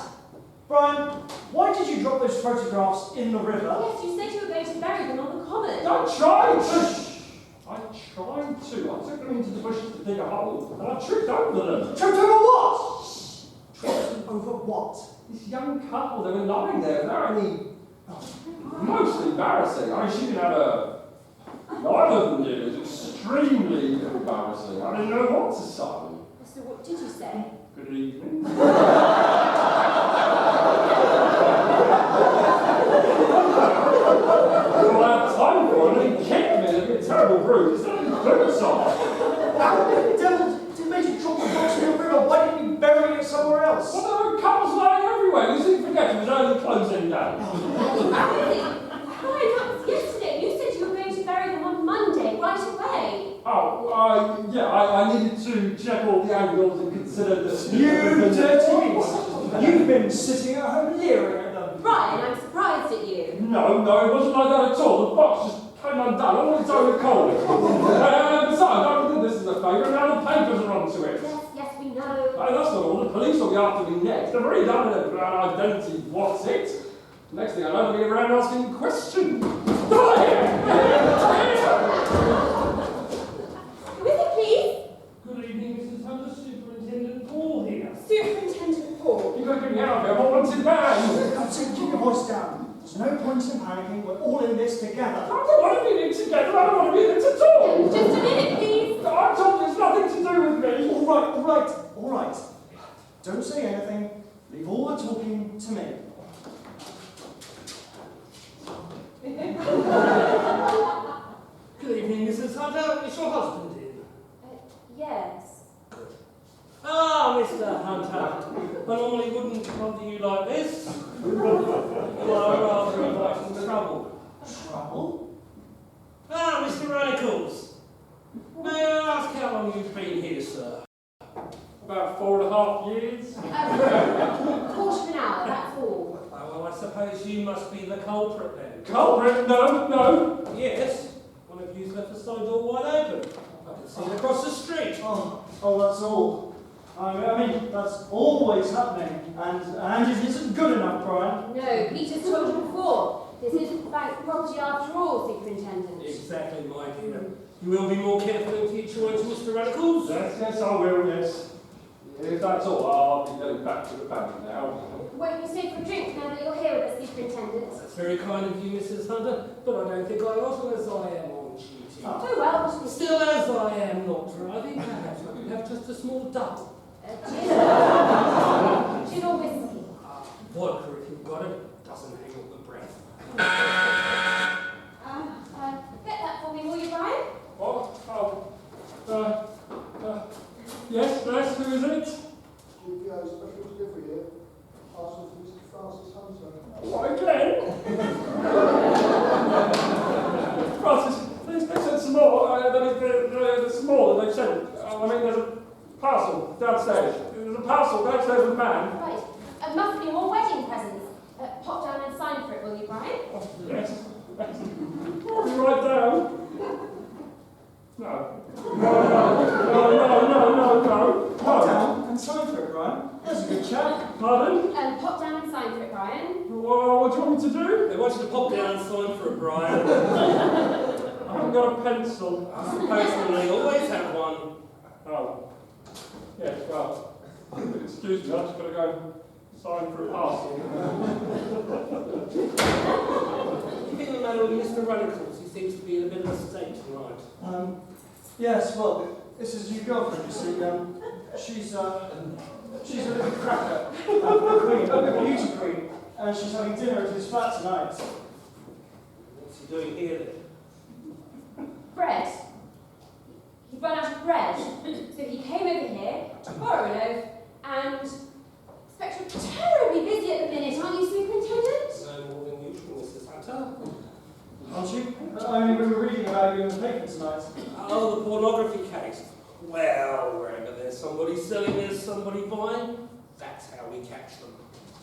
Brian, why did you drop those photographs in the river? Yes, you said you were going to bury them on the common. I tried to. I took them into the bushes to dig a hole, and I tripped over them. Tripped over what? Tripped over what? This young couple, they were lying there without any... Most embarrassing. I mean, she didn't have a... Neither of them did. It was extremely embarrassing. I didn't know what to say. So what did you say? Good evening. All I had time for it, and he kicked me, and it'd be a terrible bruise. It's not even boots off. How the devil did made you drop the box in the river? Why didn't you bury it somewhere else? Well, there were couples lying everywhere. You seem to forget it was only closing day. Really? Brian, that was yesterday. You said you were going to bury them on Monday, right away. Oh, yeah, I needed to check all the angles and consider the... You dirty beast! You've been sitting at home leering at them. Brian, I'm surprised at you. No, it wasn't like that at all. The box just came undone on its own accord. Besides, I did this as a favour, and now the papers are onto it. Yes, we know. Hey, that's not all. The police will be after me next. They've already done an identity. What's it? Next thing I know, they'll be around asking questions. Who is it, please? Good evening, Mrs. Hunter. Superintendent Paul here. Superintendent Paul. You've got to get me out of here. I'm a wanted man. Come on, keep your voice down. There's no point in panicking. We're all in this together. I don't want to be in it together. I don't want to be in it at all. Just a minute, please. I told you it's nothing to do with me. All right. Don't say anything. Leave all the talking to me. Good evening, Mrs. Hunter. Is your husband in? Yes. Ah, Mr. Hunter. I normally wouldn't come to you like this. You are rather inviting trouble. Trouble? Ah, Mr. Ranicles. May I ask how long you've been here, sir? About 4.5 years. Quarter of an hour, that's all. Well, I suppose you must be the culprit then. Culprit? No. Yes. One of you's left the side door wide open. I can see it across the street. Oh, that's all. I mean, that's always happening, and it isn't good enough, Brian. No, Peter's told you before. This isn't bank property after all, Superintendent. Exactly, my dear. You will be more careful in future, won't you, Mr. Radicals? Yes, I will, yes. If that's all, I'll be going back to the bank now. Won't you stay for a drink now that you're here with us, Superintendent? That's very kind of you, Mrs. Hunter, but I don't think I ought to, as I am on duty. Oh, well, Still, as I am not driving, perhaps I could have just a small double. Gin or whiskey? Vodka, if you've got it, doesn't hang on the breath. I haven't got a pencil. I suppose they always have one. Oh. Yes, well, excuse me, I've just got to go sign for a parcel. Anything the matter with Mr. Runnacles? He seems to be in a bit of a state tonight. Yes, well, this is your girlfriend, you see. She's a little cracker, a queen, a beauty queen, and she's having dinner at his flat tonight. What's he doing here then? Bread. He'd run out of bread, so he came over here to borrow a loaf, and expect you're terribly busy at the minute, aren't you, Superintendent? No more than usual, Mrs. Hunter. Aren't you? I mean, we were reading about you in the paper tonight. Oh, the pornography case. Well, wherever there's somebody selling, there's somebody buying. That's how we catch them.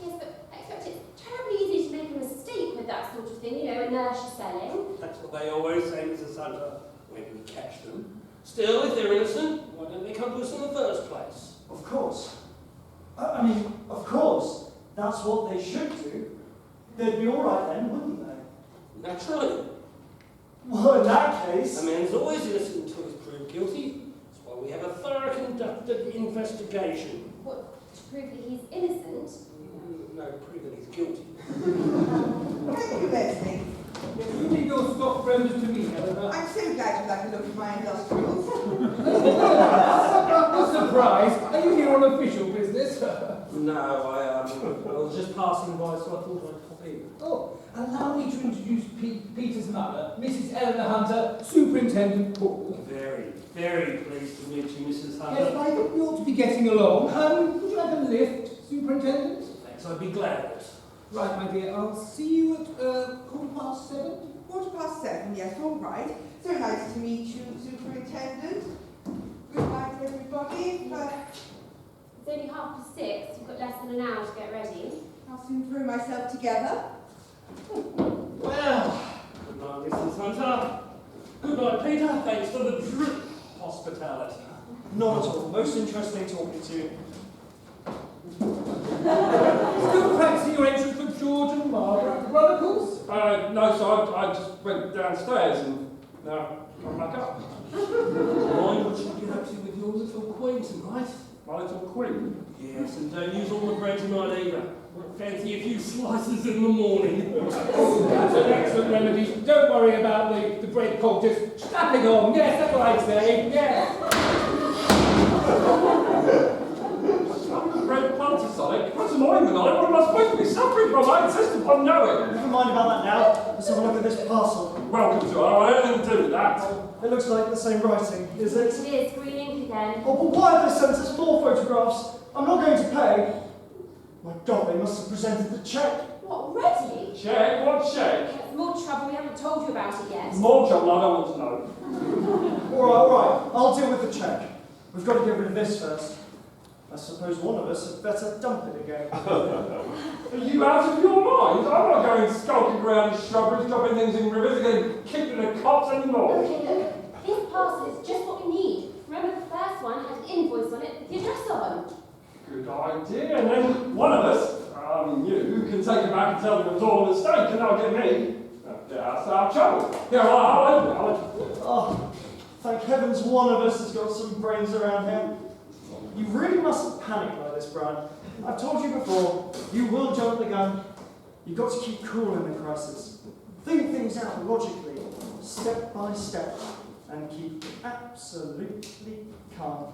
Yes, but I expect it's terribly easy to make a mistake with that sort of thing, you know, inertia selling. That's what they always say, Mrs. Hunter, when we catch them. Still, if they're innocent, why don't they come to us in the first place? Of course. I mean, of course. That's what they should do. They'd be all right then, wouldn't they? Naturally. Well, in that case... A man's always innocent until he's proved guilty. That's why we have a thorough conducted investigation. What, to prove that he's innocent? No, prove that he's guilty. Thank you, Leslie. You leave your stock brokers to me, Helena. I'm so glad you like a look at my industrials. A surprise. Are you here on official business? No, I was just passing by, so I thought I'd pop in. Oh, allow me to introduce Peter's mother, Mrs. Eleanor Hunter, Superintendent Paul. Very, very pleased to meet you, Mrs. Yes, Hunter. I think we ought to be getting along. Would you like a lift, Superintendent? Thanks, I'd be glad of it. Right, my dear, I'll see you at 7:15. 7:15, yes, all right. So nice to meet you, Superintendent. Good night, everybody. It's only 6:30. You've got less than an hour to get ready. I'll soon throw myself together. Well, good night, Mrs. Hunter. Good night, Peter. Thanks for the hospitality. Not at all. Most interesting talking to you. Still practicing your entrance for George and Margaret Runnacles? No, so I just went downstairs and now come back up. Mind what you get up to with your little queen tonight? My little queen. Yes, and don't use all the bread tonight either. Fancy a few slices in the morning. That's an excellent remedy. Don't worry about the bread cold, just snapping on. Yes, that's what I say. Yes. Red Pantasonic? What's annoying about it? What am I supposed to be suffering from? I insist upon knowing. Never mind about that now. Let's have a look at this parcel. Welcome to our anything to do with that. It looks like the same writing, is it? It is green ink again. Oh, but why have they sent us more photographs? I'm not going to pay. My God, they must have presented the cheque. What, already? Check? What check? That's more trouble. We haven't told you about it yet. More trouble, I don't want to know. All right. I'll deal with the cheque. We've got to get rid of this first. I suppose one of us had better dump it again. Are you out of your mind? I'm not going skulking around the shrubberies, dropping things in rivers, getting kicked in the cops anymore. Okay, look. This parcel is just what we need. Remember the first one had an invoice on it with the address on. Good idea. And then one of us, I mean you, can take it back and tell them it was all a mistake, and that'll get me out of our trouble. Here, I'll open it. Oh, thank heavens one of us has got some brains around here. You really mustn't panic like this, Brian. I've told you before, you will jump the gun. You've got to keep cool in the crisis. Think things out logically, step by step, and keep absolutely calm.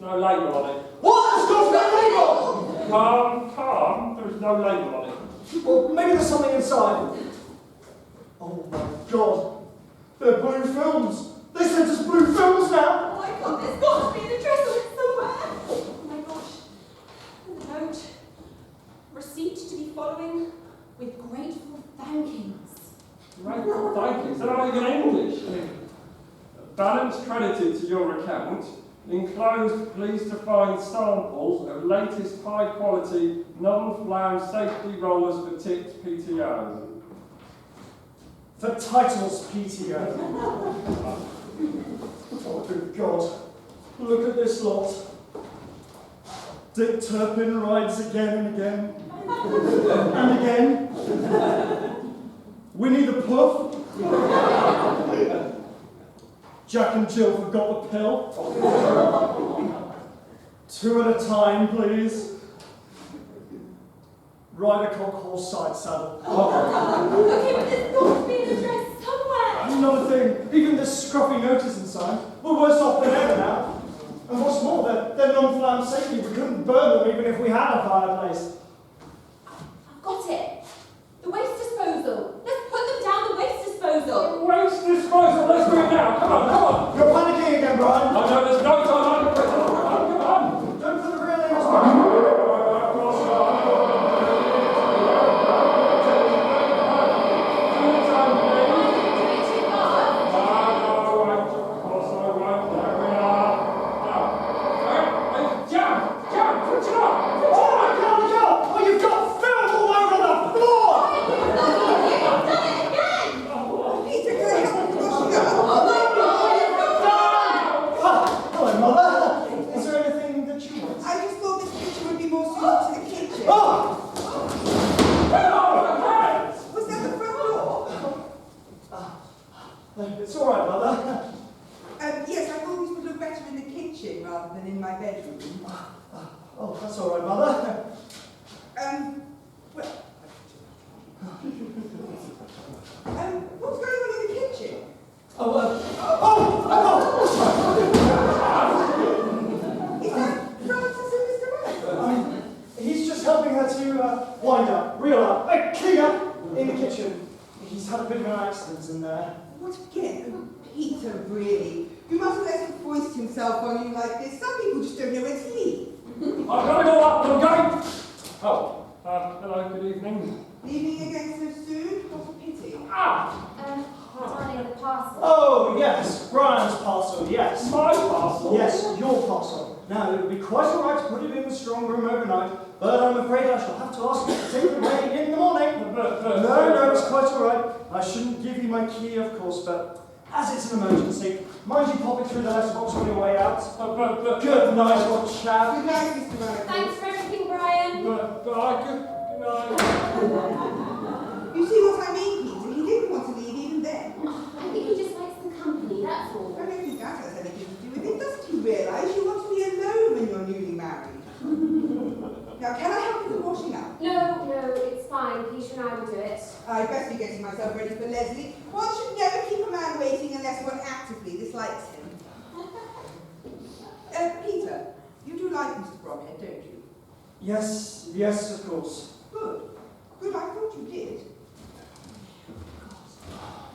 No label on it. What? There's got no label! Calm. There is no label on it. Well, maybe there's something inside. Oh my God. They're blue films. They sent us blue films now. Oh my God, there's got to be an address on it somewhere. Oh my gosh. And a note. Receipt to be following with grateful thankings. Grateful thankings. They're not even English. Balance credited to your account. Enclosed, please to find samples of latest high-quality, non-flamme safety rollers for tipped PTO. For titles, PTO. Oh, good God. Look at this lot. Dick Turpin rides again and again. And again. Winnie the Pooh. Jack and Jill forgot the pill. 2 at a time, please. Rider cock horse side saddle. Okay, but there's got to be an address somewhere. Another thing, even this scruffy notice inside, we're worse off than ever now. And what's more, they're non-flamme safety. We couldn't burn them even if we had a fireplace. I've got it. The waste disposal. Let's put them down the waste disposal. Waste disposal, let's do it now. Come on, come on. You're panicking again, Brian. I know there's no time. Come on. Don't put the real names on. It's all right, Mother. Yes, I thought this would look better in the kitchen rather than in my bedroom. Oh, that's all right, Mother. Well, what's going on in the kitchen? Is that Francis and Mr. Wright? He's just helping her to wind up, reel up, clean up in the kitchen. He's had a bit of an accident in there. What again? Oh, Peter, really? You mustn't let him foist himself on you like this. Some people just don't know where to leave. I've got to go up, I'm going. Oh, hello, good evening. Leaving again so soon? What a pity. Darling, the parcel. Oh, yes, Brian's parcel, yes. My parcel? Yes, your parcel. Now, it would be quite all right to put it in the strong room overnight, but I'm afraid I shall have to ask you to take it away in the morning. No, it's quite all right. I shouldn't give you my key, of course, but as it's an emergency, mind you pop it through the letterbox on your way out. Good night, old chap. Good night, Mr. Wright. Thanks for everything, Brian. Good night. You see what I mean, Peter? He didn't want to leave even then. I think he just likes the company, that's all. I don't think that has anything to do with it. Doesn't he realise you want to be alone when you're newly married? Now, can I help with the washing up? No, it's fine. Peter and I will do it. I'd best be getting myself ready for Leslie. One should never keep a man waiting unless one actively dislikes him. Peter, you do like Mr. Bromhead, don't you? Yes, of course. Good. Good, I thought you did.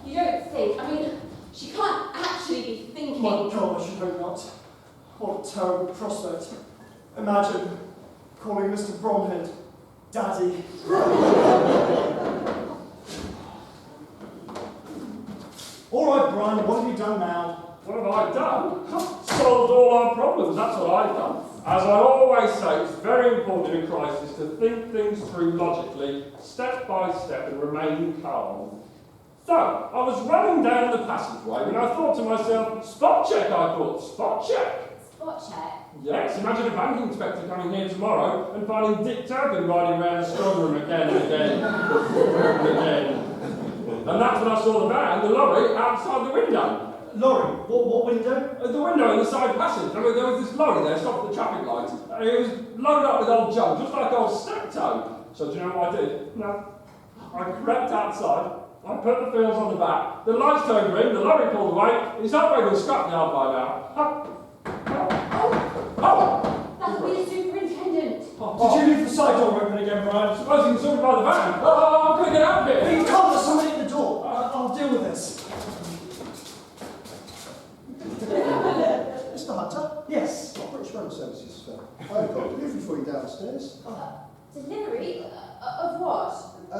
You don't think, I mean, she can't actually be thinking. My God, I should hope not. What a terrible prospect. Imagine calling Mr. Bromhead Daddy. All right, Brian, what have you done now? What have I done? Solved all our problems, that's what I've done. As I always say, it's very important in a crisis to think things through logically, step by step, and remain calm. So, I was running down the passageway when I thought to myself, spot check, I thought, spot check. Spot check. Yes, imagine a bank inspector coming here tomorrow and finding Dick Turpin riding around the strong room again and again and again. And that's when I saw the van, the lorry, outside the window. Lorry, what window? The window in the side passage. I mean, there was this lorry there, stopped at the traffic lights. It was loaded up with old junk, just like old Steptoe. So do you know what I did? No. I crept outside, I put the wheels on the back, the lights turned green, the lorry pulled away, it's halfway to the scrapyard by now. That'll be the superintendent. Did you leave the side door open again, Brian? Suppose you can sort it by the van. I'm going to get out of here. Please come, there's somebody at the door. I'll deal with this. Mr. Hunter? Yes. British Road Services, sir. I've got a delivery for you downstairs. Delivery? Of what? I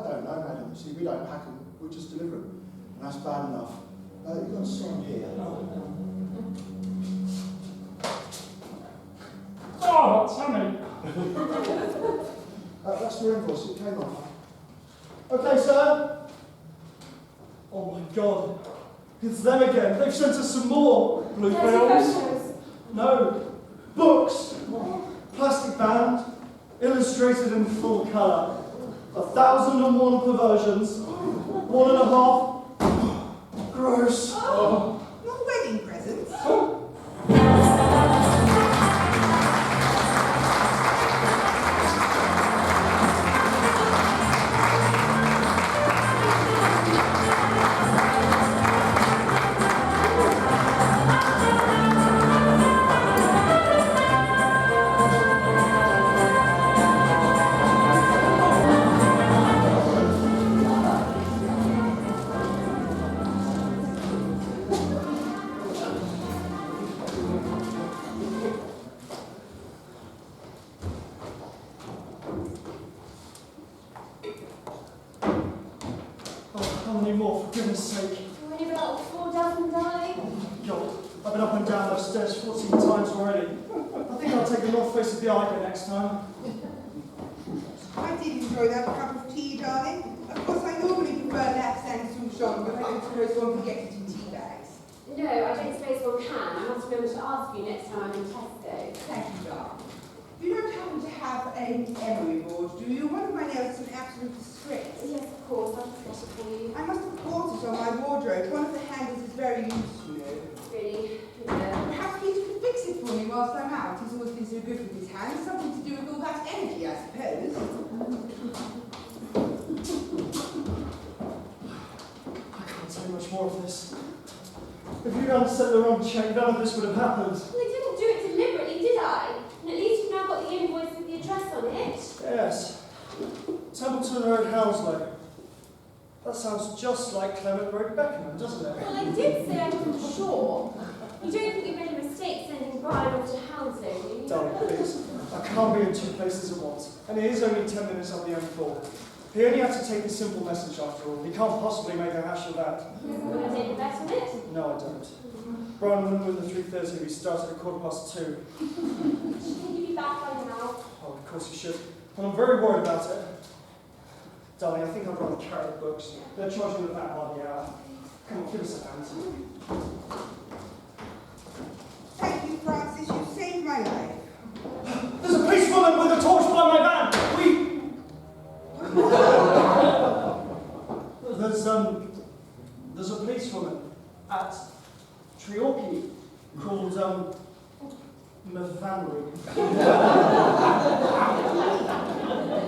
don't know, madam. See, we don't pack them, we just deliver them. And that's bad enough. You've got a sign here. Oh, Sammy. That's your invoice, it came off. Okay, sir. Oh my God. It's them again. They've sent us some more. Blue There's films. photos. No. Books. Plastic bound. Illustrated in full colour. 1,001 perversions. 1.5. Gross. Oh, not wedding presents. Oh, how many more, for goodness sake? Only about 4 dozen, darling. God, I've been up and down those stairs 14 times already. I think I'll take the north face of the Eiger next time. I did enjoy that cup of tea, darling. Of course, I normally prefer Laps and Souchon, but I don't suppose one can get it in tea bags. No, I don't suppose one can. I must remember to ask you next time I'm in Tesco. Thank you, darling. You don't happen to have an emery board, do you? One of my nails is an absolute disgrace. Yes, of course. I'll just get it for you. I must have caught it on my wardrobe. One of the handles is very loose, you know. Really? Yeah. Perhaps Peter could fix it for me whilst I'm out. He's always been so good with his hands. Something to do with all that energy, I suppose. I can't say much more of this. If you hadn't set the wrong chain, none of this would have happened. Well, I didn't do it deliberately, did I? And at least you've now got the invoice with the address on it. Yes. Templeton Road, Hounslow. That sounds just like Clement Road, Beckenham, doesn't it? Well, I did say I wasn't sure. You don't think you made a mistake sending Brian off to Hounslow, do you? Darling, please. I can't be in two places at once. And it is only 10 minutes up the M4. He only had to take a simple message after all. He can't possibly make a hash of that. You want to take the bet on it? No, I don't. Brian wouldn't win the 3:30 if he started at 2:15. Shouldn't you be back by now? Oh, of course he should. And I'm very worried about it. Darling, I think I'd rather carry the books. They're charging the back by the hour. Come on, give us a hand. Thank you, Francis. You saved my life. There's a policewoman with a torch by my van! There's a policewoman at Treorchy called, Mavandry.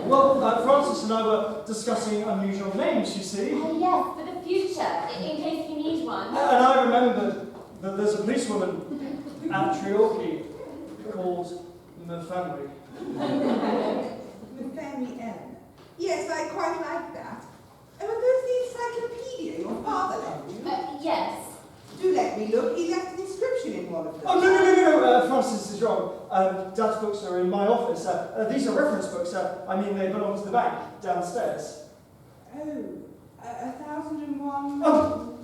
Well, Francis and I were discussing unusual names, you see. Oh, yes, for the future, in case you need one. And I remembered that there's a policewoman at Treorchy called Mavandry. Nathaniel Ellen. Yes, I quite like that. And are those the encyclopedia your father left you? Yes. Do let me look. He left an inscription in one of them. Oh, no, Francis is wrong. Dad's books are in my office. These are reference books. I mean, they belong to the bank downstairs. Oh, 1001. Oh,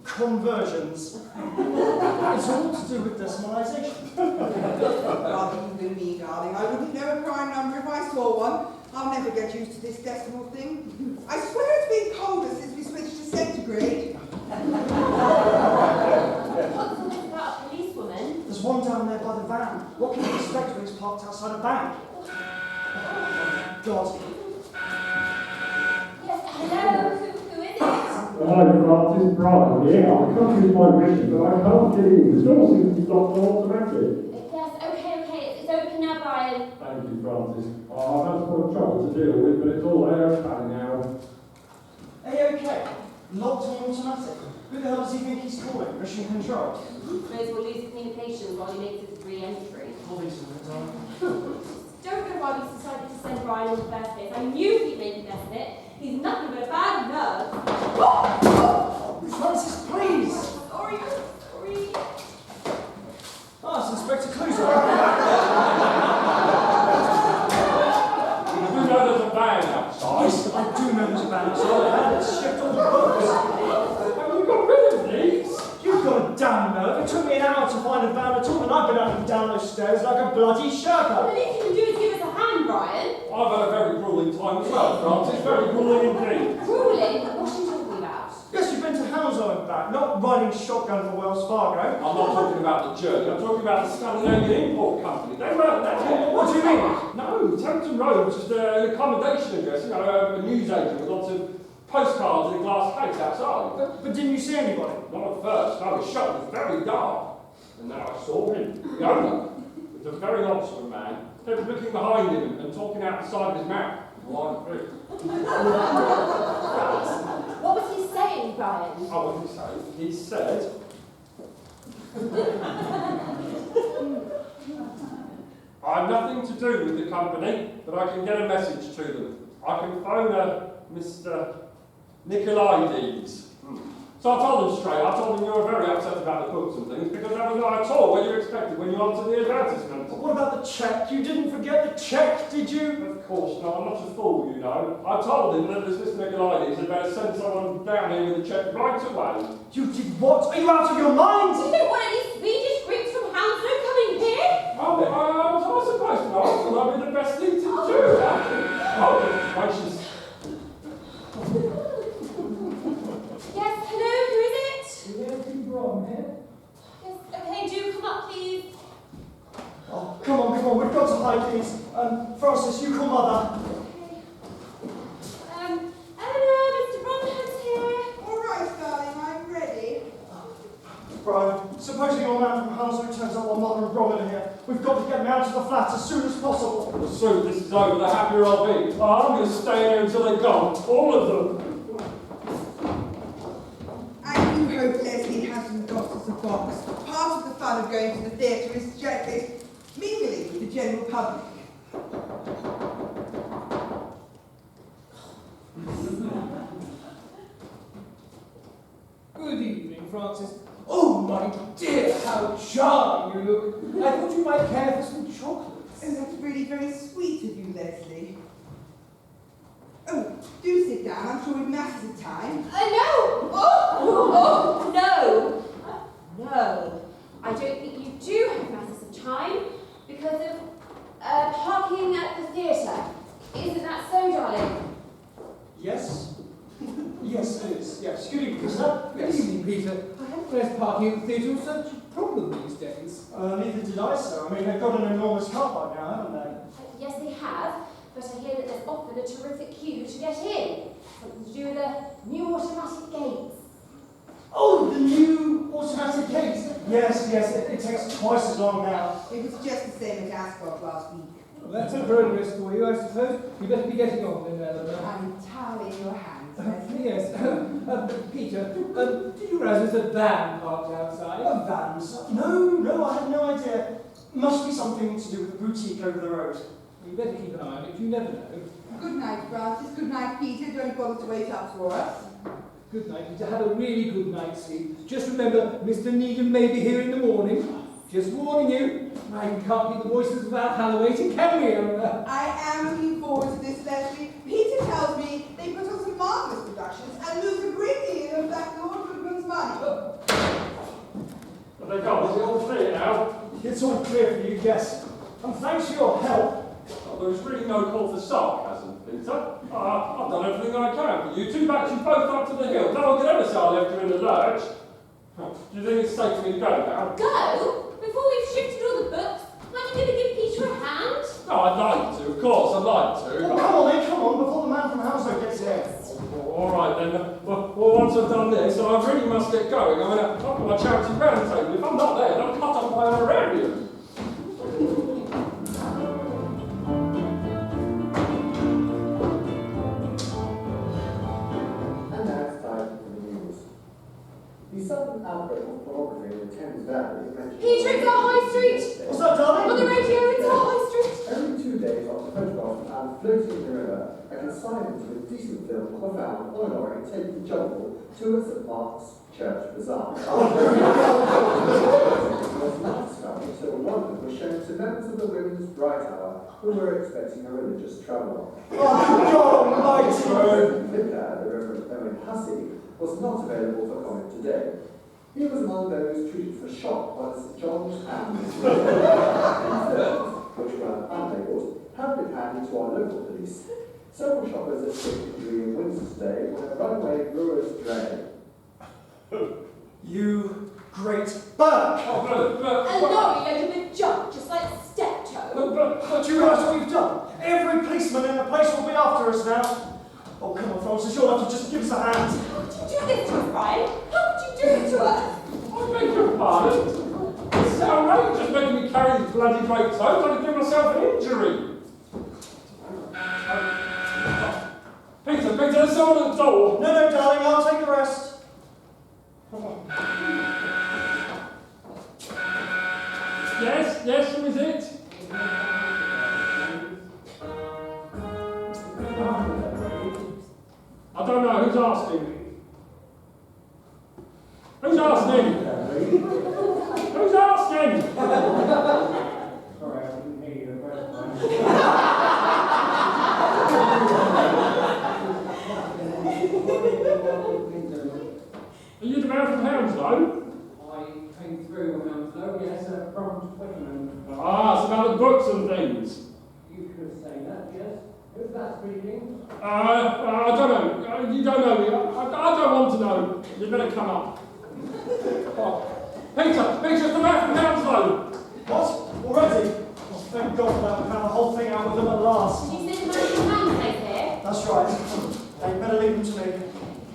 conversions. It's all to do with decimalisation. Rather you than me, darling. I wouldn't know a prime number if I saw one. I'll never get used to this decimal thing. I swear it's been colder since we switched to centigrade. What's all this about a policewoman? There's one down there by the van. What can you expect when it's parked outside a bank? God. Yes, hello, who is it? Hi, Francis, Brian here. I come to my mission, but I can't get in. The door seems to be locked automatic. Yes, okay, it's open now, Brian. Thank you, Francis. Oh, I've had some trouble to deal with, but it's all okay now. A-OK. Locked on automatic. Who the hell does he think he's calling? Mission Control? Suppose we'll lose communications while he makes his re-entry. Police in the time. Don't know why we decided to send Brian in the first place. I knew he'd make a mess of it. He's nothing but a bad nerve. Francis, please! Sorry. Ah, it's Inspector Clouseau. You know there's a van outside. Yes, I do know there's a van outside. I had it shipped all the books. Have you got rid of these? You've got a damn nerve. It took me an hour to find a van at all, and I've been up and down those stairs like a bloody The Sherpa. least you can do is give us a hand, Brian. I've had a very grueling time as well, Francis. Very grueling indeed. Grueling? What's she talking about? Yes, you've been to Hounslow and back, not riding shotgun for Wells Fargo. I'm not talking about the journey. I'm talking about the Scandinavian Import Company. What do you mean? No, Templeton Road was just an accommodation address, you know, a newsagent with lots of postcards in a glass case outside. But didn't you see anybody? Not at first. I was shut. It was very dark. And then I saw him, the owner. He was a very obstinate man. He was looking behind him and talking out the side of his mouth. Blind fish. What was he saying, Brian? Oh, what did he say? He said, I have nothing to do with the company, but I can get a message to them. I can phone Mr. Nicolaides. So I told them straight. I told them you were very upset about the books and things because that was not at all what you expected when you answered the advertisement. But what about the cheque? You didn't forget the cheque, did you? Of course not. I'm not a fool, you know. I told him that this Mr. Nicolaides had better send someone down here with a cheque right away. You did what? Are you out of your mind? Do you don't want any Swedish Greeks from Hounslow coming here? Oh, I was supposed to know. I thought that'd be the best thing to do. Oh, gracious. Yes, hello, who is it? Anything wrong here? Yes, okay, do come up, please. Oh, come on, we've got to hide these. Francis, you call Mother. Okay. Eleanor, Mr. Bromham's here. All right, darling, I'm ready. Brian, supposing your man from Hounslow turns up while Mother and Robin are here, we've got to get him out of the flat as soon as possible. The sooner this is over, the happier I'll be. Oh, I'm going to stay here until they're gone. All of them. I do hope Leslie hasn't got us a box. Part of the fun of going to the theatre is mingling with the general public. Good evening, Francis. Oh, my dear, how charming you look. I thought you might care for some chocolates. Oh, that's really very sweet of you, Leslie. Oh, do sit down. I'm sure we've masses of time. No! Oh, no! No. I don't think you do have masses of time because of parking at the theatre. Isn't that so, darling? Yes? Yes, it is. Yes. Good evening, sir. Good evening, Peter. I haven't realised parking at the theatre was such a problem these days. Neither did I, sir. I mean, they've got an enormous car park now, haven't they? Yes, they have, but I hear that there's often a terrific queue to get in. Something to do with the new automatic gates. Oh, the new automatic gates. Yes, it takes twice as long now. It was just the same at Ascot last week. Well, that's a progress for you, I suppose. You better be getting on then, Eleanor. I'm entirely in your hands, Leslie. Yes. Peter, did you realise there's a van parked outside? A van, sir? No, I had no idea. Must be something to do with the boutique over the road. You better keep an eye on it, you never know. Good night, Francis. Good night, Peter. Don't bother to wait up for us. Good night, Peter. Have a really good night's sleep. Just remember, Mr. Needham may be here in the morning. Just warning you. I can't keep the voices without hallowating, can we, Eleanor? I am looking forward to this, Leslie. Peter tells me they put on some marvellous productions and lose a great deal of that Lord Goodman's money. But they gone. Is it all clear now? It's all clear for you, yes. And thanks for your help. Oh, there's really no call for sarcasm, Peter. I've done everything I can for you. Too bad you both up to the hill. No one could ever say I left you in the lurch. Do you think it's safe for me to go now? Go? Before we've shifted all the books, aren't you going to give Peter a hand? No, I'd like to, of course, I'd like to. Well, come on, before the man from Hounslow gets here. All right then. Well, once I've done this, I really must get going. I mean, I've got my charity round table. If I'm not there, they'll cut off my honorarium. And now it's time for the news. The sudden outbreak of pornography in the Thames Valley mentioned... Peter, it's our high street! What's that, darling? On the radio, it's our high street! Every 2 days after photographs and floating in the river, a consignment of a decent film were found on a lorry taking the jungle to a St. Mark's Church Bazaar. It was not discovered until one of them was shown to members of the Women's Bright Hour who were expecting a religious traveller. Oh, God almighty! Vicar, the Reverend Owen Hussey, was not available for comment today. He was among those treated for shock by the St. John's and which were unlabelled, have been handed to our local police. Several shoppers escaped in Windsor today when a runaway brewer's dray. You great Burke! Oh, A lorry loaded with junk, just like Steptoe. But do you realise what you've done? Every policeman in the place will be after us now. Oh, come on, Francis, you'll have to just give us a hand. How could you do this to us, Brian? How could you do it to us? I beg your pardon? This is outrageous making me carry these bloody great toes. I could do myself an injury. Peter, there's someone at the door. No, darling, I'll take the rest. Yes, who is it? I don't know, who's asking? Who's asking? Who's asking? Sorry, I didn't hear you. Are you the man from Hounslow? I came through Hounslow, yes, from Twickenham. Ah, it's about the books and things. You could say that, yes. Who's that speaking? I don't know. You don't know me. I don't want to know. You better come up. Oh. Peter, it's the man from Hounslow. What? Already? Oh, thank God for that. We found the whole thing out with them at last. Did you send the man from Hounslow here? That's right. Now, you better leave them to me.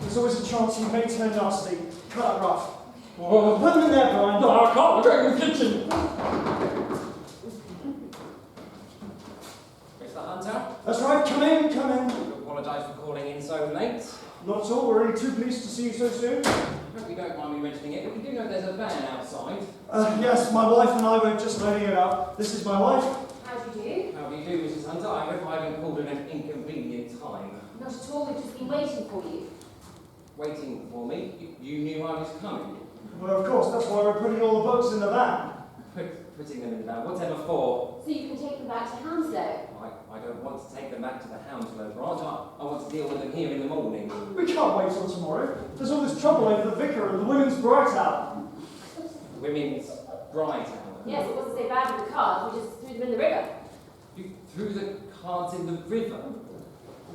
There's always a chance you may turn nasty. Cut it rough. Oh, Put them in there, Brian. no, I can't. We're going in the kitchen. Mr. Hunter, That's right. Come in. I apologise for calling in so late. Not at all. We're only too pleased to see you so soon. Hope you don't mind me mentioning it, but we do know there's a van outside. Yes, my wife and I were just loading it up. This is my wife. How do you do? How do you do, Mrs. Hunter? I hope I haven't called at an inconvenient time. Not at all, we've just been waiting for you. Waiting for me? You knew I was coming. Well, of course, that's why we're putting all the books in the van. Putting them in the van, whatever for. So you can take them back to Hounslow. I don't want to take them back to the Hounslow branch. I want to deal with them here in the morning. We can't wait till tomorrow. There's all this trouble over the vicar and the women's bright hour. Women's bright hour. Yes, it wasn't so bad with the cards, we just threw them in the river. You threw the cards in the river?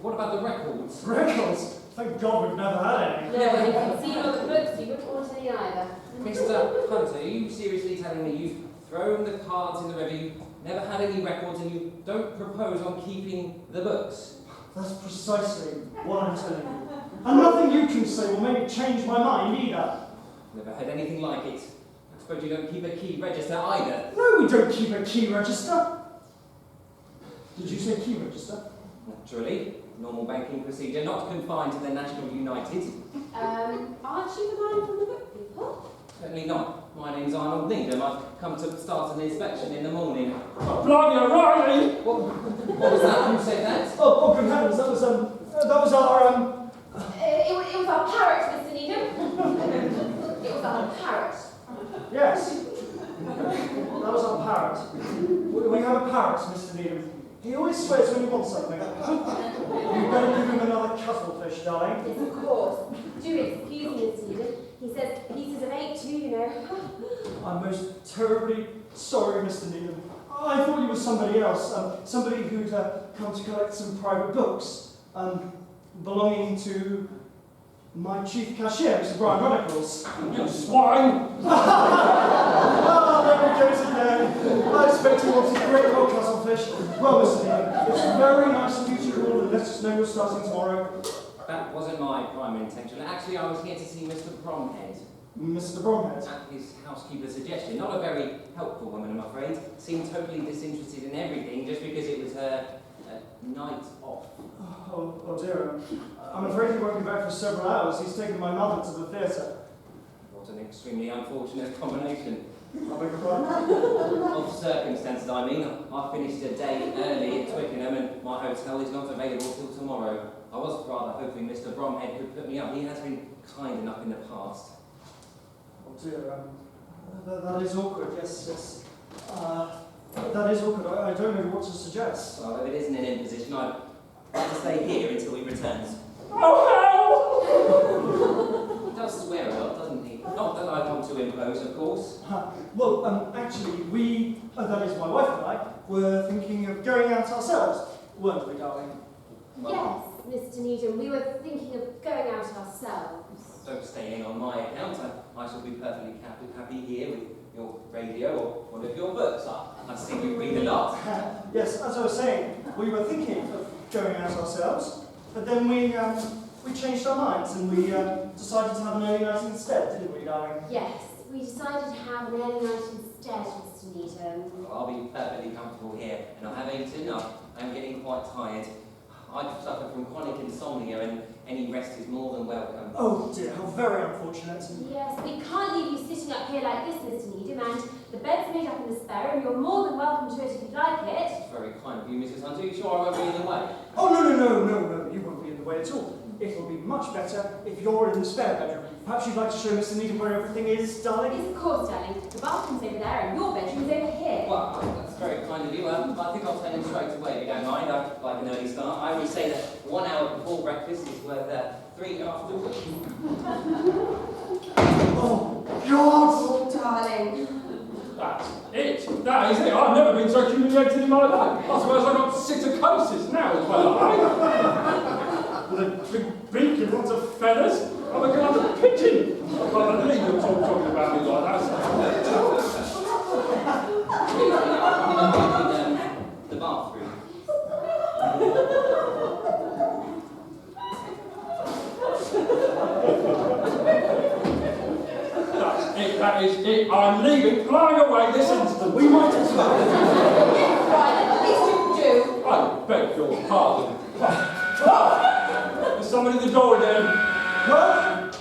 What about the records? Records? Thank God we've never had any. No, and if you'd seen all the books, you wouldn't want any either. Mr. Hunter, are you seriously telling me you've thrown the cards in the river, you've never had any records, and you don't propose on keeping the books? That's precisely what I'm telling you. And nothing you can say will make me change my mind either. Never had anything like it. I suppose you don't keep a key register either. No, we don't keep a key register. Did you say key register? Naturally, normal banking procedure, not confined to the National United. Aren't you the man from the book people? Certainly not. My name's Arnold Needham. I've come to start an inspection in the morning. Oh, blimey, O'Reilly! What was that? Who said that? Oh, good heavens, that was our, It was our parrot, Mr. Needham. It was our parrot. yes. That was our parrot. We have a parrot, Mr. Needham. He always swears when he wants something. You better give him another cuttlefish, darling. Yes, of course. Do excuse me, Mr. Needham. He says pieces of 8 too, you know. I'm most terribly sorry, Mr. Needham. I thought you were somebody else, somebody who'd come to collect some private books, belonging to my chief cashier, Mr. Brian Radicals. You swine! Ah, there we go again. I expect you wanted great old cuttlefish. Well, Mr. Needham, it's very nice of you to call and let us know you're starting tomorrow. That wasn't my primary intention. Actually, I was here to see Mr. Bromhead. Mr. Bromhead? At his housekeeper's suggestion. Not a very helpful woman, I'm afraid. Seemed totally disinterested in everything just because it was her night off. Oh dear. I'm afraid he won't be back for several hours. He's taken my mother to the theatre. What an extremely unfortunate combination. I beg your pardon? Of circumstances, I mean. I finished a day early at Twickenham and my hotel is not available till tomorrow. I was rather hoping Mr. Bromhead could put me up. He has been kind enough in the past. Oh dear. That is awkward, yes. That is awkward. I don't know what to suggest. Well, if it isn't an imposition, I'd like to stay here until he returns. Oh, He does swear a lot, doesn't he? Not that I want to impose, of course. Well, actually, we, that is my wife and I, were thinking of going out ourselves, weren't we, darling? Yes, Mr. Needham, we were thinking of going out ourselves. Don't stay in on my account. I shall be perfectly happy here with your radio or one of your books. I see you read a lot. Yes, as I was saying, we were thinking of going out ourselves. But then we changed our minds and we decided to have an early night instead, didn't we, darling? Yes, we decided to have an early night instead, Mr. Needham. Well, I'll be perfectly comfortable here, and I have eaten enough. I'm getting quite tired. I suffer from chronic insomnia, and any rest is more than welcome. Oh dear, how very unfortunate. Yes, we can't leave you sitting up here like this, Mr. Needham, and the bed's made up in the spare room. You're more than welcome to it if you'd like it. It's very kind of you, Mrs. Hunter. Are you sure I won't be in the way? Oh, no, you won't be in the way at all. It'll be much better if you're in the spare bedroom. Perhaps you'd like to show Mr. Needham where everything is, darling? Yes, of course, darling. The bathroom's over there, and your bedroom's over here. Well, that's very kind of you. I think I'll tell him straight away, if you don't mind. I'd like an early start. I always say that 1 hour before breakfast is worth 3 afterwards. Oh, God! Oh, darling. That's it. That is it. I've never been so humiliated in my life. I suppose I've got psittacosis now as well, have I? With a big beak and lots of feathers. I'm a kind of pigeon. I can't believe you're talking about me like that. The bathroom. That's it. That is it. I'm leaving, flying away this instant. We might as well. Right, at least you do. I beg your pardon. There's somebody at the door again. What?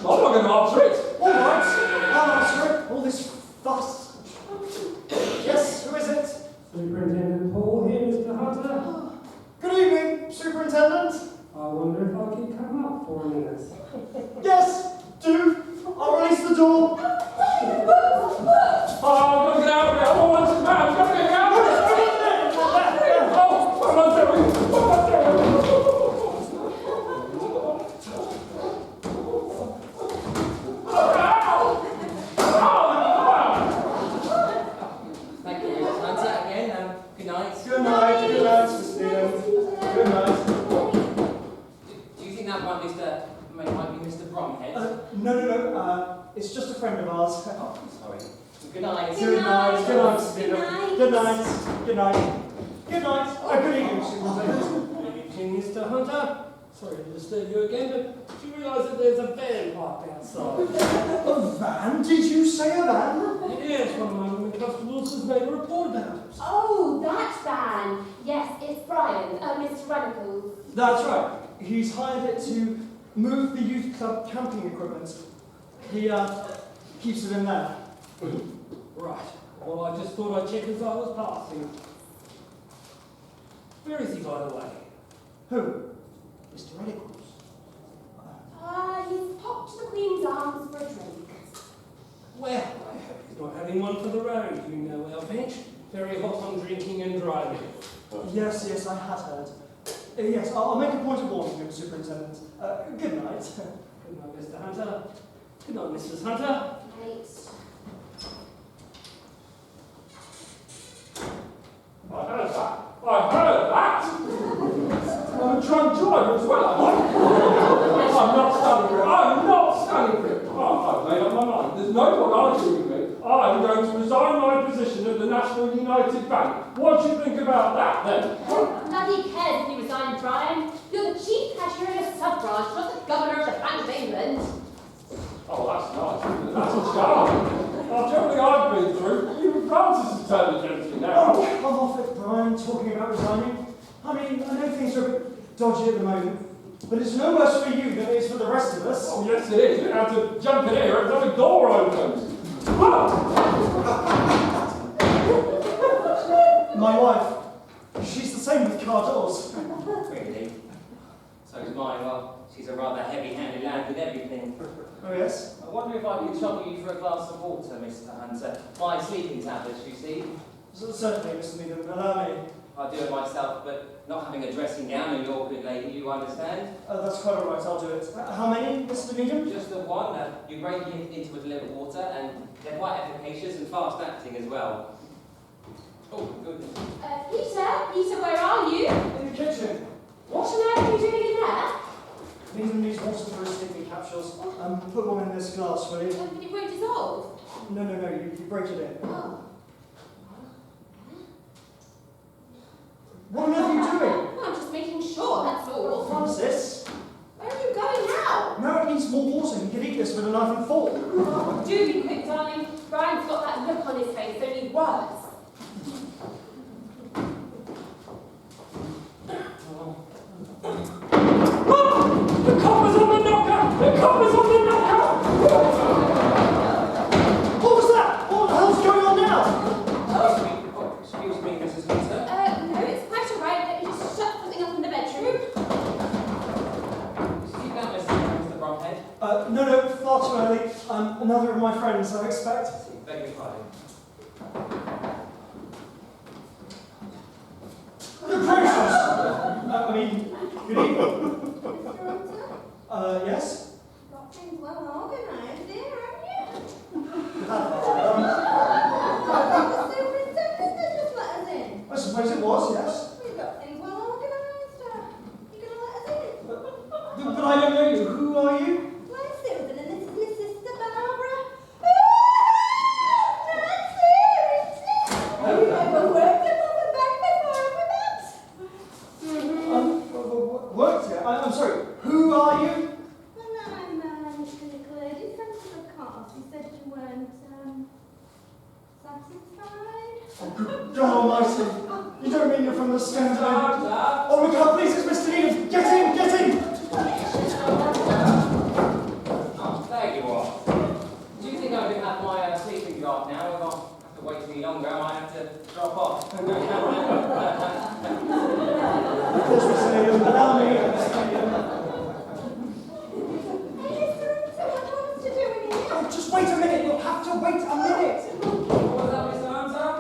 I'm not going to answer it. All right, I'll answer it. All this fuss. Yes, who is it? Superintendent Paul here, Mr. Hunter. Good evening, Superintendent. I wonder if I could come up for a minute. Yes, do. I'll release the door. Oh, I'm going to get out of here. Oh, what's the matter? I'm going to get out of here. Oh, what am I doing? What am I doing? Thank you, Mrs. Hunter. Again, good night. Good night, Mr. Needham. Good night. Do you think that might be Mr. Bromhead? No. It's just a friend of ours. Oh, sorry. Good night. Good night, Mr. Needham. Good night. Good night. Good night. Good evening, Superintendent. Good evening, Mr. Hunter. Sorry to disturb you again, but do you realise that there's a van parked outside? A van? Did you say a van? Yes, one of my women constables has made a report about it. Oh, that van. Yes, it's Brian, Mr. Runnacles. That's right. He's hired it to move the youth club camping equipment. He keeps it in there. Right. Well, I just thought I'd check as I was passing. Where is he, by the way? Who? Mr. Runnacles. He's popped to the Queen's Arms for a drink. Well, I hope he's not having one for the road. You know our bench. Very hot on drinking and driving. Yes, I had heard. Yes, I'll make a point of warning him, Superintendent. Good night. Good night, Mr. Hunter. Good night, Mrs. Hunter. Right. I heard that. I'm a drunk driver as well, am I? I'm not standing for it. I've made up my mind. There's no point arguing with me. I'm going to resign my position at the National United Bank. What do you think about that, then? Bloody cares if you resign, Brian. You're the chief cashier in a sub-branch, not the governor of the Bank of England. Oh, that's nice, isn't it? That's charming. After everything I've been through, even Francis has turned against me now. Oh, come off it, Brian, talking about resigning. I mean, I know things are a bit dodgy at the moment, but it's no worse for you than it is for the rest of us. Oh, yes, it is. You have to jump in here every time a door opens. My wife, she's the same with car doors. Really? So is mine. Well, she's a rather heavy-handed lad with everything. Oh, yes? I wonder if I could trouble you for a glass of water, Mr. Hunter. My sleeping tablets, you see. Certainly, Mr. Needham. Allow me. I do it myself, but not having a dressing gown and you're a good lady, you understand? That's quite all right, I'll do it. How many, Mr. Needham? Just the one. You break it into a little water, and they're quite efficacious and fast-acting as well. Oh, goodness. Peter, where are you? In the kitchen. What on earth are you doing in there? Needham needs water for his sleeping capsules. Put one in this glass, will you? But it won't dissolve. No, you break it in. Oh. What on earth are you doing? I'm just making sure, that's all. Francis? the knife and fall. Oh, do be quick, darling. Brian's got that look on his face, don't he? Worse. The copper's on the knocker! The copper's on the knocker! What was that? What the hell's going on now? Excuse me, Mrs. Hunter. No, it's quite all right. Let me just shut something up in the bedroom. See that, Mr. Bromhead? No, far too early. Another of my friends, I expect. Beg your pardon. Good gracious! Good evening. Yes? Got things well organised there, haven't you? The superintendent that just let us in. I suppose it was, yes. We've got things well organised. You gonna let us in? But I don't know you. Who are you? Well, Susan, and this is my sister Barbara. Have you ever worked up on the bank before we met? Worked here? I'm sorry. Who are you? Well, I'm Mr. Nicolai, in front of the cars. You said you weren't satisfied. Oh, good God Almighty. You don't mean you're from the Scandinavian? Oh, look out, please, it's Mr. Needham. Get in, get in! Oh, there you are. Do you think I can have my sleeping draft now? If I have to wait any longer, I might have to drop off. Of course, Mr. Needham. Allow me, Mr. Needham. Oh, just wait a minute. You'll have to wait a minute. What was that, Mr. Hunter?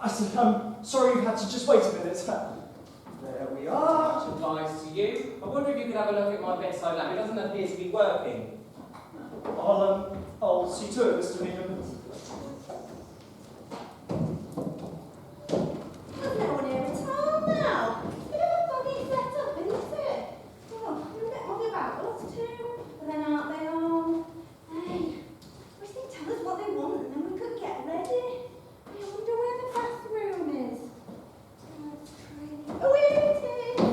I said, I'm sorry you've had to just wait a minute. There we are. Much advice to you. I wonder if you could have a look at my bedside lamp. It doesn't appear to be working. I'll see to it, Mr. Needham. There's no one here at all now. Bit of a funny setup, isn't it? Oh, you're a bit odd about us too. But then aren't they all? Hey, wish they'd tell us what they want and then we could get ready. I wonder where the bathroom is. That's crazy. Oh, here it is!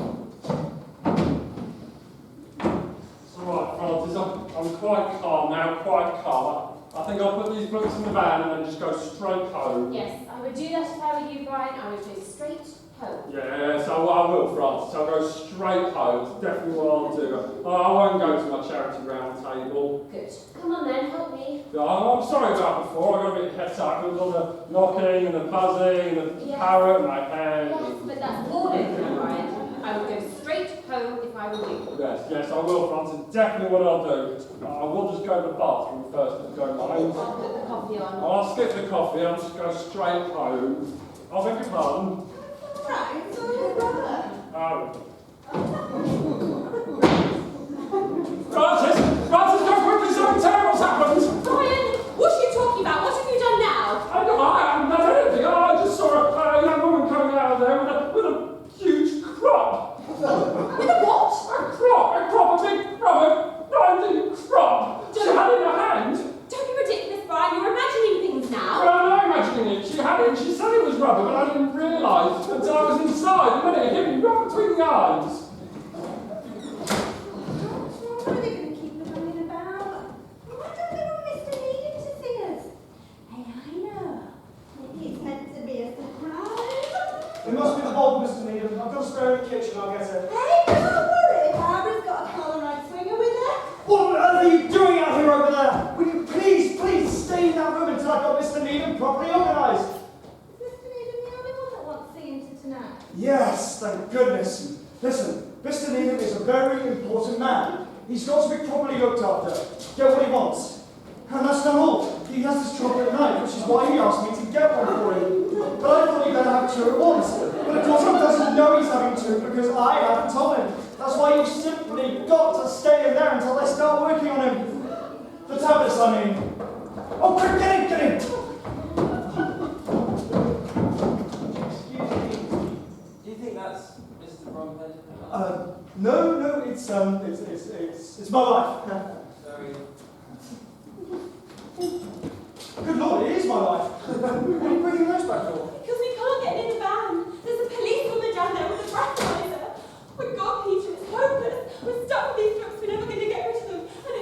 It's all right, Francis. I'm quite calm now, quite calm. I think I'll put these books in the van and then just go straight home. Yes, I would do that if I were you, Brian. I would go straight home. Yes, I will, Francis. I'll go straight home. It's definitely what I'll do. I won't go to my charity round table. Good. Come on then, help me. I'm sorry about before. I got a bit het up with all the knocking and the buzzing and the parrot in my head. Yes, but that's more than Brian. I would go straight home if I were you. Yes, I will, Francis. Definitely what I'll do. I will just go to the bathroom first and go home. I'll put the coffee on. I'll skip the coffee. I'll just go straight home. I'll beg your pardon. Right, so your brother. Francis, go quickly. Something terrible's happened. Brian, what are you talking about? What have you done now? I haven't done anything. I just saw a young woman coming out of there with a huge crop. With a what? A big grinding crop. She had it in her hand. Don't be ridiculous, Brian. You're imagining things now. Well, I'm not imagining it. She had it and she said it was rubber, but I didn't realise until I was inside. The minute it hit me right between the eyes. What are they going to keep us hanging about? Why don't they want Mr. Needham to see us? Hey, I know. Maybe it's meant to be a surprise. It must be the bulb, Mr. Needham. I've got a spare in the kitchen. I'll get it. Hey, don't worry. Barbara's got a collar-eyed swinger with her. What are you doing out here over there? Will you please stay in that room until I've got Mr. Needham properly organised? Is Mr. Needham the only one that wants seeing to tonight? Yes, thank goodness. Listen, Mr. Needham is a very important man. He's got to be properly looked after. Get what he wants. And that's not all. He has this chocolate knife, which is why he asked me to get one for him. But I thought he'd better have two at once. But of course he doesn't know he's having two because I haven't told him. That's why you've simply got to stay in there until they start working on him. The tablets, I mean. Oh, quick, get in! Excuse me. Do you think that's Mr. Bromhead? No, it's my wife. Sorry. Good Lord, it is my wife. What are you bringing those back for? Because we can't get in the van. There's a policewoman down there with a breathalyzer. Oh God, Peter, it's hopeless. We're stuck with these drugs. We're never going to get rid of them. And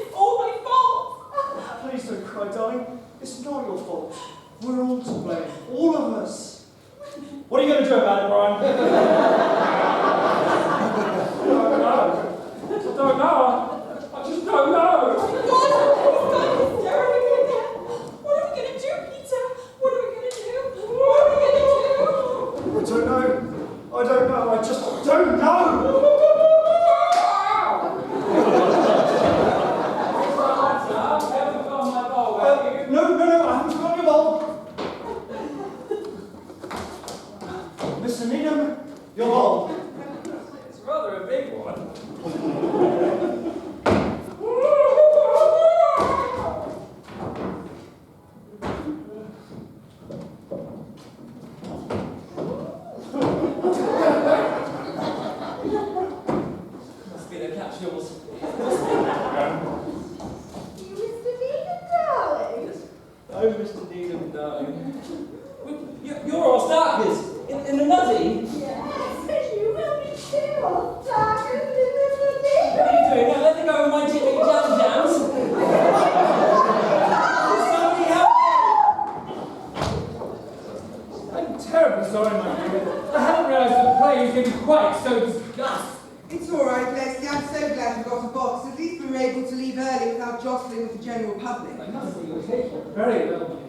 fault. We're all to blame. All of us. What are you going to do about it, Brian? I don't know. I just don't know. God, he's gone hysterical again. What are we going to do, Peter? What are we going to do? What are we going to do? I don't know. I just don't know. No, I haven't forgotten your bowl. Mr. Needham, your bowl. It's rather a big one. Must be the capsules. You, Mr. Needham, darling. Oh, Mr. Needham, darling. You're all starkers in the nutty. Yes, and you will be too, darkest in the city. What are you doing now? Let me go with my jiggly jam jams. Somebody help I'm terribly sorry, my dear. I hadn't realised the play was going to be quite so disgusting. It's all right, Leslie. I'm so glad you got a box. At least we were able to leave early without jostling with the general public. I must say you're taking it very well, my dear.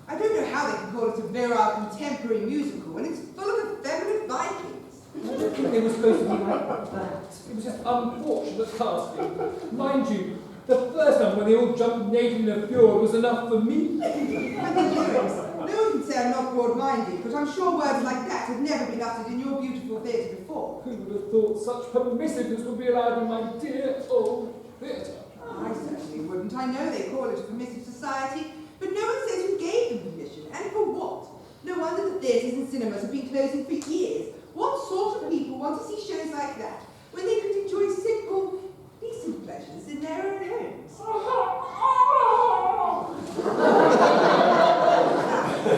I don't know how they can call it a virile contemporary musical when it's full of effeminate Vikings. I don't think they were supposed to be like that. It was just unfortunate casting. Mind you, the first time when they all jumped naked in a fjord was enough for me. But the lyrics, no one can say I'm not broad-minded, but I'm sure words like that have never been uttered in your beautiful theatre before. Who would have thought such permissiveness would be allowed in my dear old theatre? I certainly wouldn't. I know they call it a permissive society, but no one says who gave them permission, and for what. No wonder the theatres and cinemas have been closing for years. What sort of people want to see shows like that when they could enjoy simple, decent pleasures in their own homes?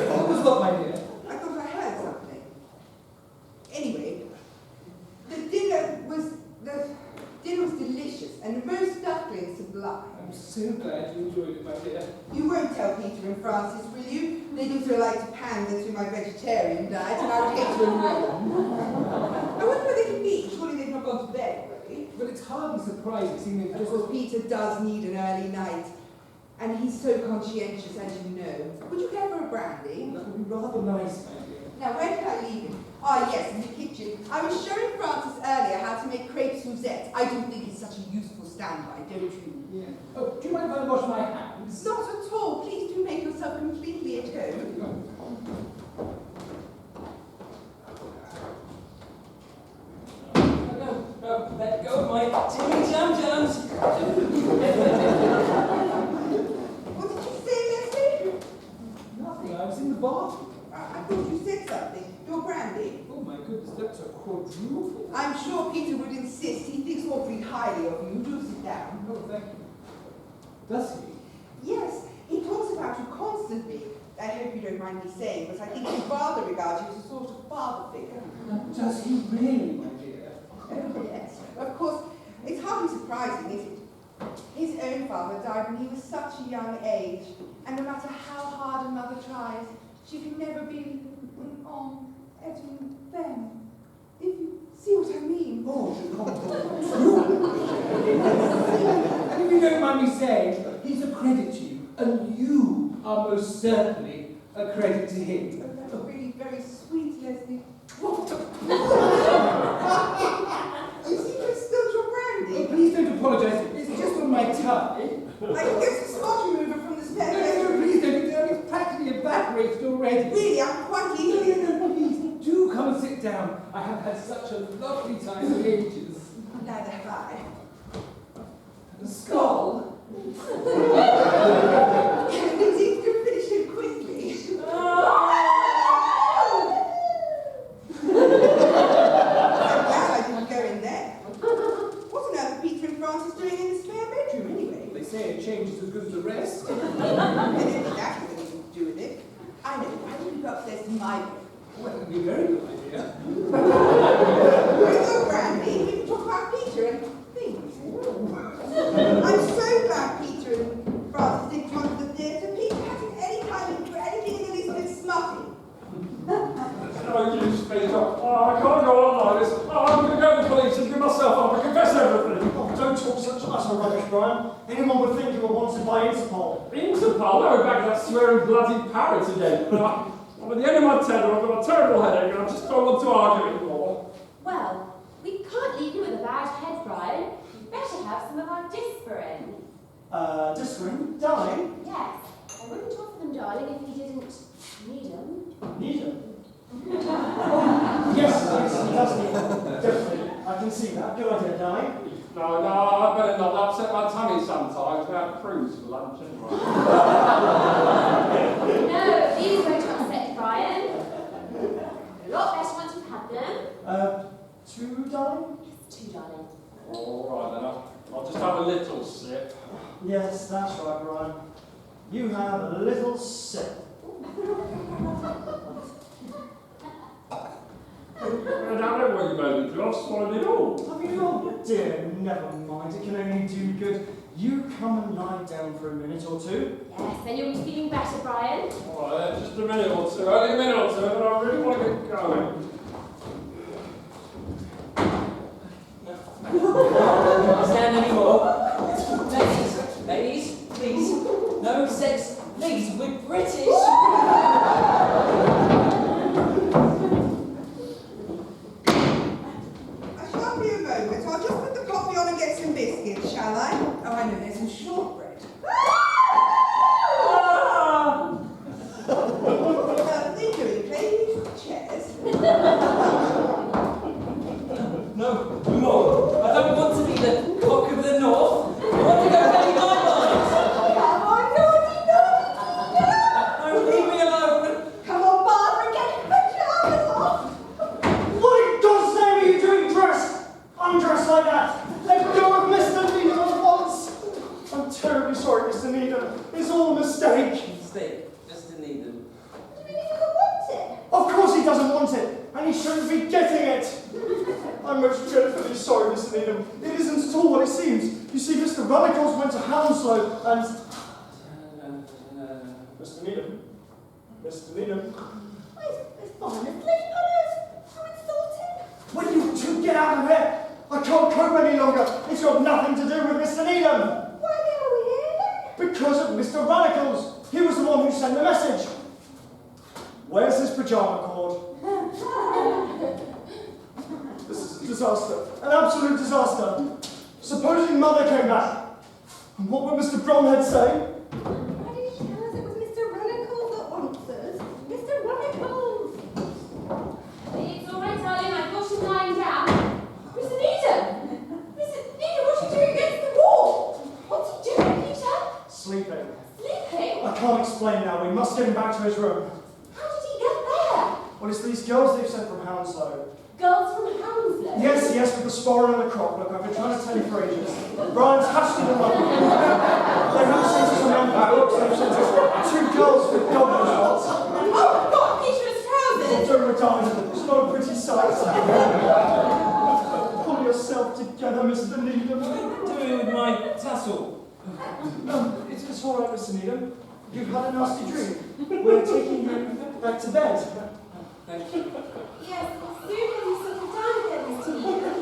What was that, my dear? I thought I heard something. Anyway, the dinner was delicious and the roast duckling sublime. I'm so glad you enjoyed it, my dear. You won't tell Peter and Francis, will you? They do so like to pander to my vegetarian diet, and I would hate to ruin them. I wonder where they can be. Surely they've not gone to bed already. But it's hardly surprising seeing them just Well, Peter does need an early night, and he's so conscientious, as you know. Would you care for a brandy? That would be rather nice, my dear. Now, where did I leave him? Ah, yes, in the kitchen. I was showing Francis earlier how to make crepes Suzette. I do think it's such a useful standby, don't you? Yeah. Oh, do you mind if I wash my hands? Not at all. Please do make yourself completely at home. No, let go of my jiggly jam jams. What did you say, Leslie? Nothing, I was in the bathroom. I thought you said something. Your brandy. Oh my goodness, that's a quadruple. I'm sure Peter would insist. He thinks awfully highly of you. Do sit down. Oh, thank you. Does he? Yes, he talks about you constantly. I hope you don't mind me saying, but I think your father regards you as a sort of father figure. Does he really, my dear? Oh, yes. Of course, it's hardly surprising, is it? His own father died when he was such a young age, and no matter how hard a mother tries, she can never be on at them. If you see what I mean. Oh, and if you don't mind me saying, he's a credit to you, and you are most certainly a credit to him. But that's really very sweet, Leslie. What? You seem to have spilled your brandy. Oh, please don't apologise, it's just on my tongue. I can get some spot remover from the spare No, bedroom. please don't, it's practically evaporated already. Really, I'm quite easily. No, please, do come and sit down. I have had such a lovely time for ages. Neither have I. The skull? It seems to finish it quickly. I'm glad I didn't go in there. What on earth are Peter and Francis doing in the spare bedroom anyway? They say a change is as good as a rest. I don't think that has anything to do with it. I know. Why don't you go upstairs to my room? Well, that would be a very good idea. With your brandy, we can talk about Peter and things. I'm so glad Peter and Francis didn't come to the theatre. Peter hasn't any Brian. Anyone would think you were wanted by Interpol. Interpol? No, back to that swearing bloody parrot again. I'm at the end of my tether, I've got a terrible headache, and I just don't want to argue anymore. Well, we can't leave you with a bad head, Brian. Better have some of our Dispirin. Dispirin? Darling? Yes. I wouldn't offer them, darling, if you didn't need them. Need them? Yes, he does need them. Definitely. I can see that. Good idea, darling. No, I better not. I upset my tummy sometimes. We have cruise for lunch anyway. No, these won't upset you, Brian. A lot better once you've had them. 2, darling? Yes, 2, darling. All right, then. I'll just have a little sip. Yes, that's right, Brian. You have a little sip. I don't know what you made me do. I've swallowed it all. I mean, oh dear, never mind. It can only do good. You come and lie down for a minute or two. Yes, then you'll be feeling better, Brian. All right, then. Just a minute or two. Only a minute or two, but I really want to get going. Can't stand anymore. Ladies, please. No sex, please. We're British. I shan't be a moment. I'll just put the coffee on and get some biscuits, shall I? Oh, I know, there's some shortbread. Legally, please, chairs. No, I don't want to be the cock of the north. I want to go belly my lines. No, leave me alone. Come on, Barbara, get your pajamas off. What in God's name are you doing dressed? Undressed like that? Let go of Mr. Needham at once. I'm terribly sorry, Mr. Needham. It's all a mistake. Mistake, just to need them. What do you mean he doesn't want it? Of course he doesn't want it, and he shouldn't be getting it. I'm most dreadfully sorry, Mr. Needham. It isn't at all what it seems. You see, Mr. Runnicles went to Hounslow and... Mr. Needham? Mr. Needham? It's fine asleep, Honest. How insulting. Will you two get out of here? I can't cope any longer. It's got nothing to do with Mr. Needham. Why are we here then? Because of Mr. Runnicles. He was the one who sent the message. Where's his pajama cord? This is a disaster. An absolute disaster. Supposing Mother came back. And what would Mr. Bromhead say? Why did you tell us it was Mr. Runnicles that wants us? Mr. Runnicles! It's all right, darling. I've got him lying down. Mr. Needham! Mr. Needham, what are you doing against the wall? What's he doing, Peter? Sleeping. Sleeping? I can't explain now. We must get him back to his room. How did he get there? Well, it's these girls they've sent from Hounslow. Girls from Hounslow? Yes, with the sporran and the crop. Look, I've been trying to tell you for ages. Brian's hatched in the mud. They haven't sent us a man books. They've sent us 2 girls with God knows what. Oh, God, Peter's trousers! Don't retire. It's not a pretty sight. Pull yourself together, Mr. Needham. What are you doing with my tassel? It's all right, Mr. Needham. You've had a nasty dream. We're taking you back to bed. Thank you. Yes, soon as you settle down again, Mr. Needham.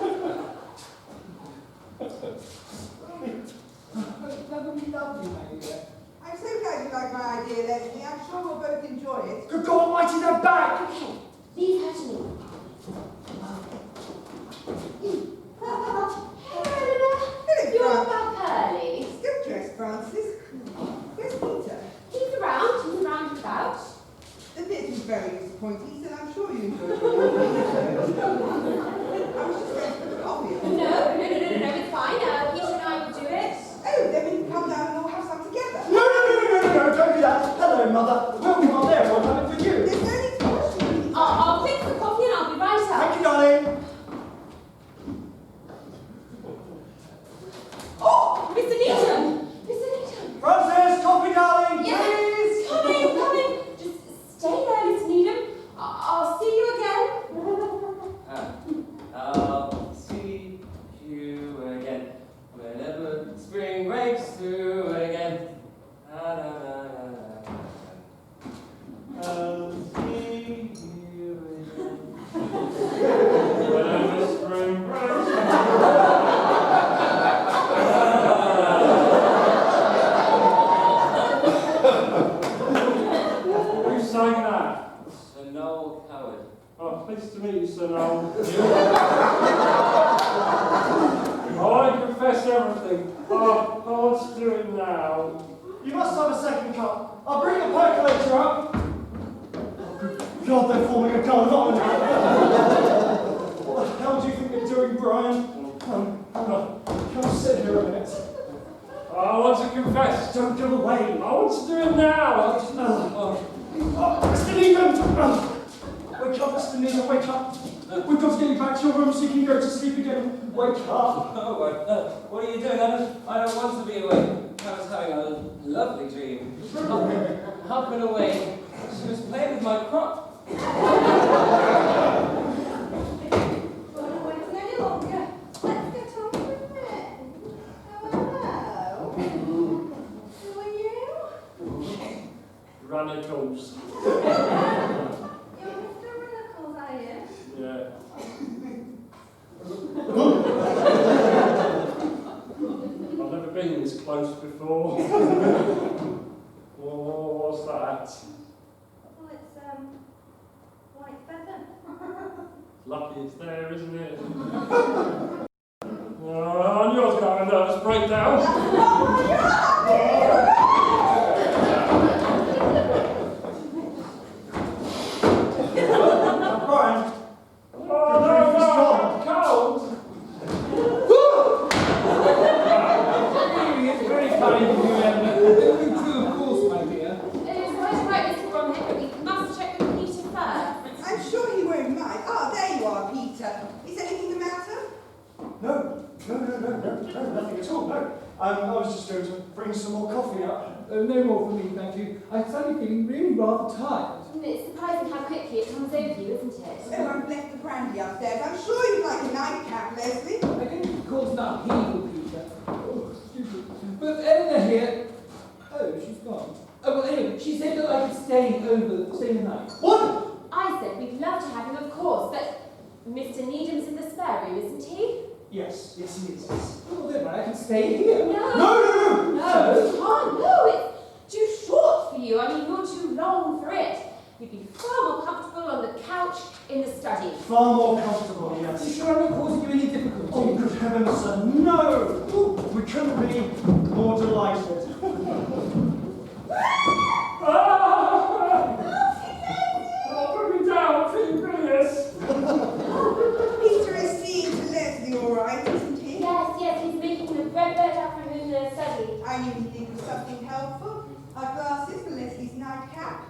That would be lovely, my dear. I'm so glad you like my idea, Leslie. I'm sure we'll both enjoy it. Good God Almighty, they're back! Okay, leave her to me. Philip, You're about Pearly. Still dressed, Francis. Where's Peter? He's around and about. The bit was very disappointing. He said, I'm sure you enjoyed it. I was just going to put the coffee on. No, it's fine. Peter and I will do it. Oh, then we can come down and all have some together. No, don't do that. Hello, Mother. We'll come on there. We'll have it for you. There's no need to rush me. I'll fix the coffee and I'll be right up. Thank you, darling. Oh, Mr. Needham! Mr. Needham! Francis, coffee, darling, Yes, please. coming. Just stay there, Mr. Needham. I'll see you again. I'll see you again whenever spring breaks through again. Da, da, da, da, da. Pleased to meet you, Sir Noel. I confess everything. Oh, what's doing now? You must have a second cup. I'll bring the percolator up. Oh, good God, they're forming a carnival now. What the hell do you think they're doing, Brian? Come sit here a minute. I want to confess. Don't go away. I want to do it now. Mr. Needham! Wake up, Mr. Needham, wake up. We've got to get you back to your room so you can go to sleep again. Wake up. Oh, what are you doing? I don't want to be awake. I was having a lovely dream. Up and away. She was playing with my crop. Well, don't wait any longer. Let's get on with it. Hello. Who are you? Radicals. You're Mr. Riddles, are you? Yeah. I've never been this close before. What's that? Well, it's, white feather. Lucky it's there, isn't it? I knew I was going to have a nervous breakdown. Brian, I'm cold. Really, it's very kind of you, Eleanor. You too, of course, my dear. It is quite right, Mr. Bromhead, but we must check with Peter first. I'm sure he won't mind. Ah, there you are, Peter. Is anything the matter? No, nothing at all, no. I was just going to bring some more coffee up. No more for me, thank you. I'm suddenly feeling really rather tired. It's surprising how quickly it comes over you, isn't it? Oh, I've left the brandy upstairs. I'm sure you'd like a nightcap, Leslie. I don't think it calls not evil, Peter. Oh, excuse me. But Eleanor here... Oh, she's gone. Oh, well, anyway, she said that I could stay the night. What? I said we'd love to have him, of course, but Mr. Needham's in the spare room, isn't he? Yes, he is. Well, then I can stay here. No! No! No, you can't. No, it's too short for you. I mean, you're too long for it. You'd be far more comfortable on the couch in the study. Far more comfortable, Are you yes. sure I'm not causing you any difficulty? Oh, good heavens, sir, no! We couldn't be more delighted. Put me down, feeling bilious. Peter is seeing to Leslie, all right, isn't he? Yes, he's making the bread bird up for him in the study. I knew he'd think of something helpful. Our glasses for Leslie's nightcap.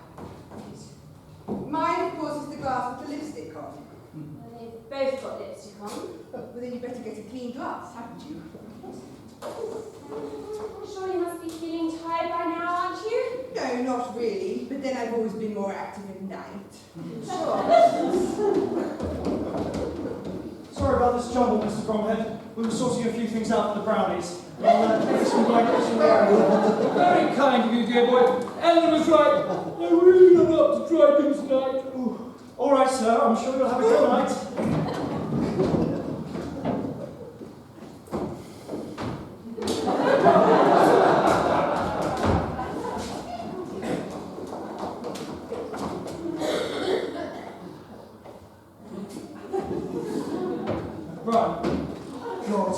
Mine, of course, is the glass with the lipstick on. And they've both got lipstick on. Well, then you better get a clean glass, haven't you? I'm sure you must be feeling tired by now, aren't you? No, not really. But then I've always been more active at night. Sure. Sorry about this jumble, Mr. Bromhead. We were sorting a few things out for the brownies. Some blankets and Very kind of you, dear boy. Eleanor was right. I really am up to try things tonight. Ooh. All right, sir. I'm sure you'll have a good night. Right. God.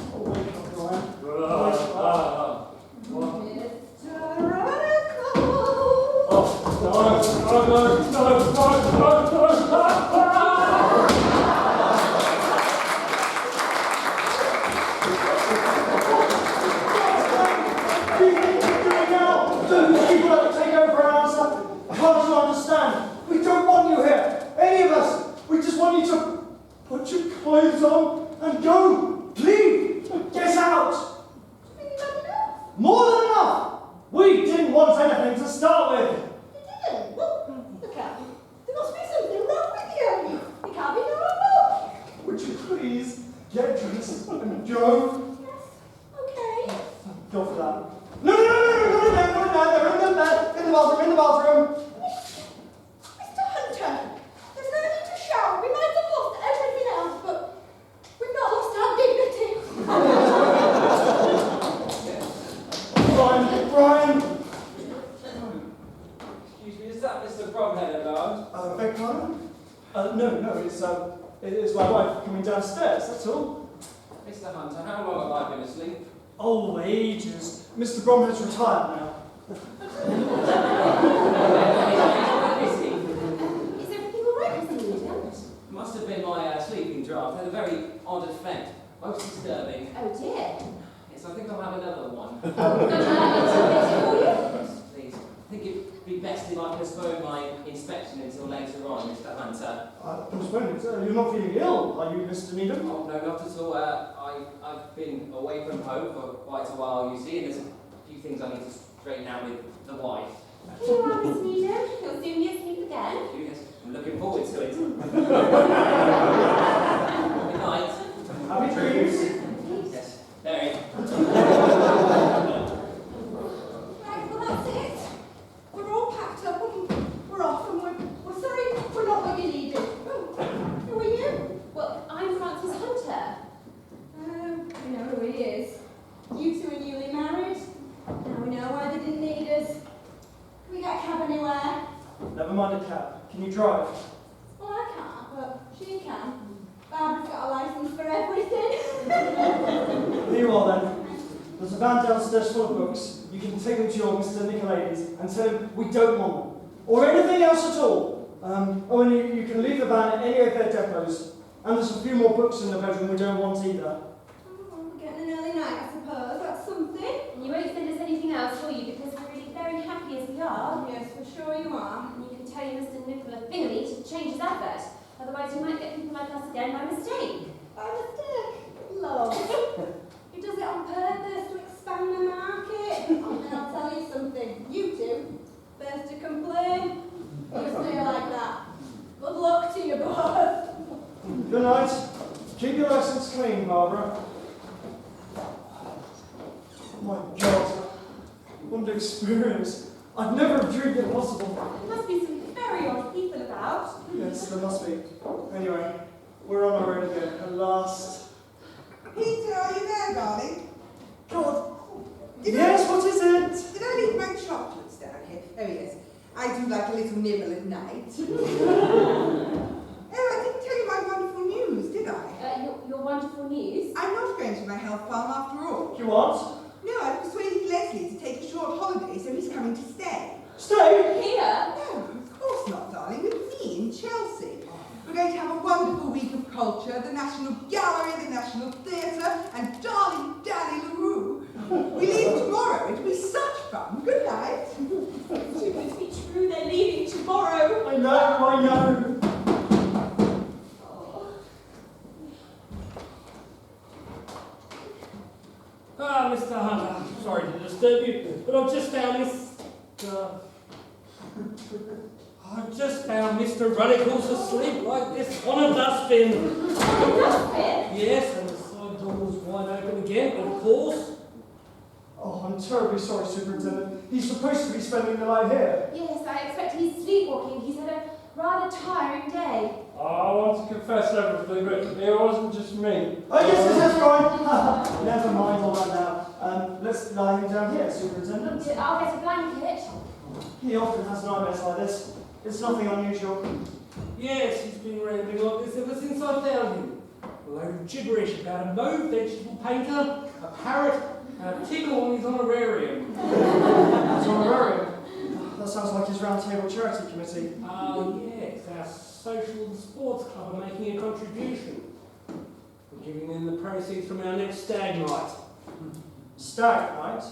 Oh, wake up, Brian. Put your clothes on and go! Leave! Get out! More than enough! We didn't want anything to start with! You didn't? Well, look out. There must be something wrong with you. You can't be normal. Would you please get dressed and go? Yes. Okay. Go for that. No, they're in the bed, in the bathroom. Mr. Hunter, there's no need to shout. We might have lost everything else, but we've not lost our dignity. Excuse me, is that Mr. Bromhead around? Beg pardon? It's my wife coming downstairs, that's all. Mr. Hunter, how long have I been asleep? Oh, ages. Mr. Bromhead's retired now. Is he? Is everything all right, Mr. Needham? Must have been my sleeping draught. Had a very odd effect. Most disturbing. Oh dear. Yes, I think I'll have another one. For you? Yes, please. I think it'd be best if I postpone my inspection until later on, Mr. Hunter. Postpone it. You're not feeling ill, are you, Mr. Needham? Oh, no, not at all. I've been away from home for quite a while, you see, and there's a few things I need to straighten out with the wife. Here you are, Miss Needham. You'll soon be asleep again. Yes, I'm looking forward to it. Good night. Happy dreams. Yes, very. Right, well that's it. We're all packed up and we're off and we're sorry we're not what you needed. Oh, who are you? Well, I'm Francis Hunter. We know who he is. You two are newly married. Now we know why they didn't need us. Can we get a cab anywhere? Never mind a cab. Can you drive? Well, I can't, but she can. Barbara's got a license for everything. Here you are then. There's a van downstairs full of books. You can take them to your Mr. Nicolaides and tell him we don't want them. Or anything else at all. And you can leave the van at any of their depots. And there's a few more books in the bedroom we don't want either. Oh, we're getting an early night, I suppose. That's something. And you won't send us anything else, will you? Because we're really very happy as we are. Yes, for sure you are. And you can tell your Mr. Nicola Bingley to change his advert. Otherwise you might get people like us again by mistake. By mistake. Love. He does it on purpose to expand the market. And I'll tell you something. You two, first to complain. You stay like that. Good luck to you both. Good night. Keep your license clean, Barbara. Oh my God. What an experience. I'd never have dreamed it possible. There must be some very odd people about. Yes, there must be. Anyway, we're on our road again, at last. Peter, are you there, darling? God. Yes, what is it? Did I leave my chocolates down here? Oh, yes. I do like a little nibble at night. Oh, I didn't tell you my wonderful news, did I? Your wonderful news? I'm not going to my health farm after all. You what? No, I've persuaded Leslie to take a short holiday, so he's coming to stay. Stay? Here? No, of course not, darling. With me in Chelsea. We're going to have a wonderful week of culture, the National Gallery, the National Theatre, and darling Danny LaRue. We leave tomorrow. It'll be such fun. Good night. Too good to be true. They're leaving tomorrow. I know. Ah, Mr. Hunter, sorry to disturb you, but I've just found this. I've just found Mr. Radicals asleep like this on a dustbin. Dustbin? Yes, and the side door was wide open again, of course. Oh, I'm terribly sorry, Superintendent. He's supposed to be spending the night here. Yes, I expect he's sleepwalking. He's had a rather tiring day. I want to confess everything, but it wasn't just me. Oh, yes, that's right. Never mind all that now. Let's lie him down here, Superintendent. I'll get a blanket. He often has nightmares like this. It's nothing unusual. Yes, he's been rambling like this ever since I found him. A load of gibberish about a mauve vegetable painter, a parrot, and a tickle on his honorarium. His honorarium? That sounds like his roundtable charity committee. Oh, yes, our social and sports club are making a contribution. We're giving them the proceeds from our next stag night. Stag night?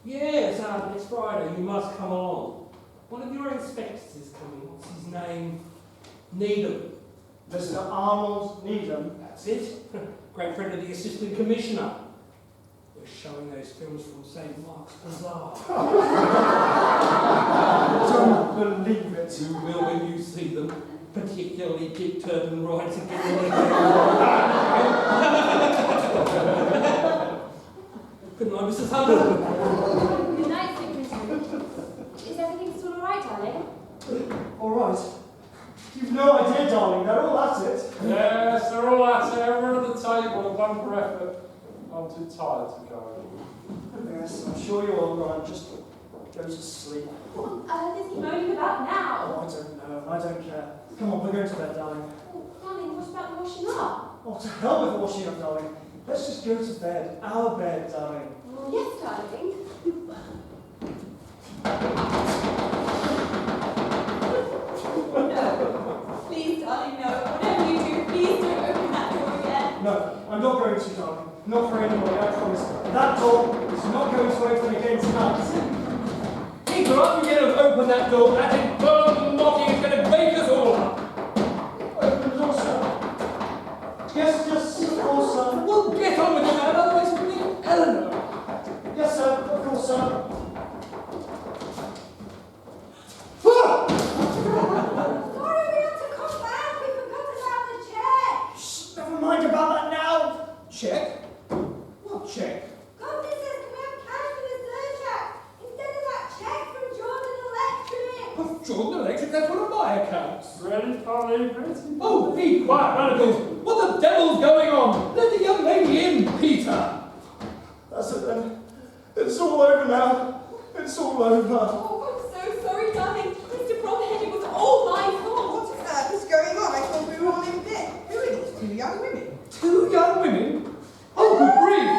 Yes, next Friday, you must come along. One of your inspectors is coming. What's his name? Needham. Mr. Arnold Needham. That's it. Great friend of the assistant commissioner. We're showing those films from St. Mark's Bazaar. Don't believe it. You will when you see them, particularly Dick Turpin rides again. Good night, Mrs. Hunter. Good night, Superintendent. Is everything still all right, darling? All right. You've no idea, darling. They're all at it. Yes, they're all at it, everyone at the table, a bumper effort. I'm too tired to go. Yes, I'm sure you're all right. Just go to sleep. What on earth is he moaning about now? Oh, I don't know. I don't care. Come on, we're going to bed, darling. Oh, darling, what about the washing up. Oh, to hell with washing up, darling. Let's just go to bed. Our bed, darling. Oh, yes, darling. No. Please, darling, no. Whatever you do, please don't open that door again. No, I'm not going to, darling. Not for anybody, I promise. That door is not going to open again tonight. Peter, up you get to open that door. That infernal knocking is going to wake us all up. Open the door, sir. Yes, of course, sir. Well, get on with it, man. Otherwise we'll need Eleanor. Yes, sir. Of course, sir. Sorry, we have to come back. We forgot about the check. Shh, never mind about that now. Check? What check? Company says can we have cash for the surcharge instead of that check from Jordan Electric. Oh, Jordan Electric, that's one of my accounts. Really, Polly? Really? Oh, be quiet, radicals. What the devil's going on? Let the young lady in, Peter. That's it then. It's all over now. It's all over. Oh, I'm so sorry, darling. Mr. Bromhead, it was all my fault. What on earth is going on? I thought we were all in bed. Who are these two young women? Two young women? Oh, good grief.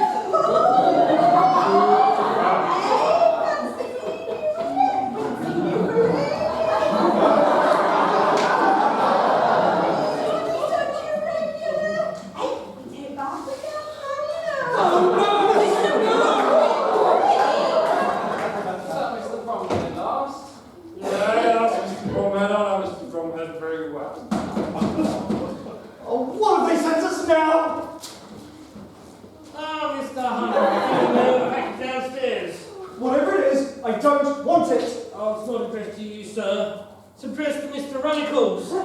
Oh, what have they sent us now? Ah, Mr. Hunter, back downstairs. Whatever it is, I don't want it. Oh, it's not addressed to you, sir. It's addressed to Mr. Radicals. No,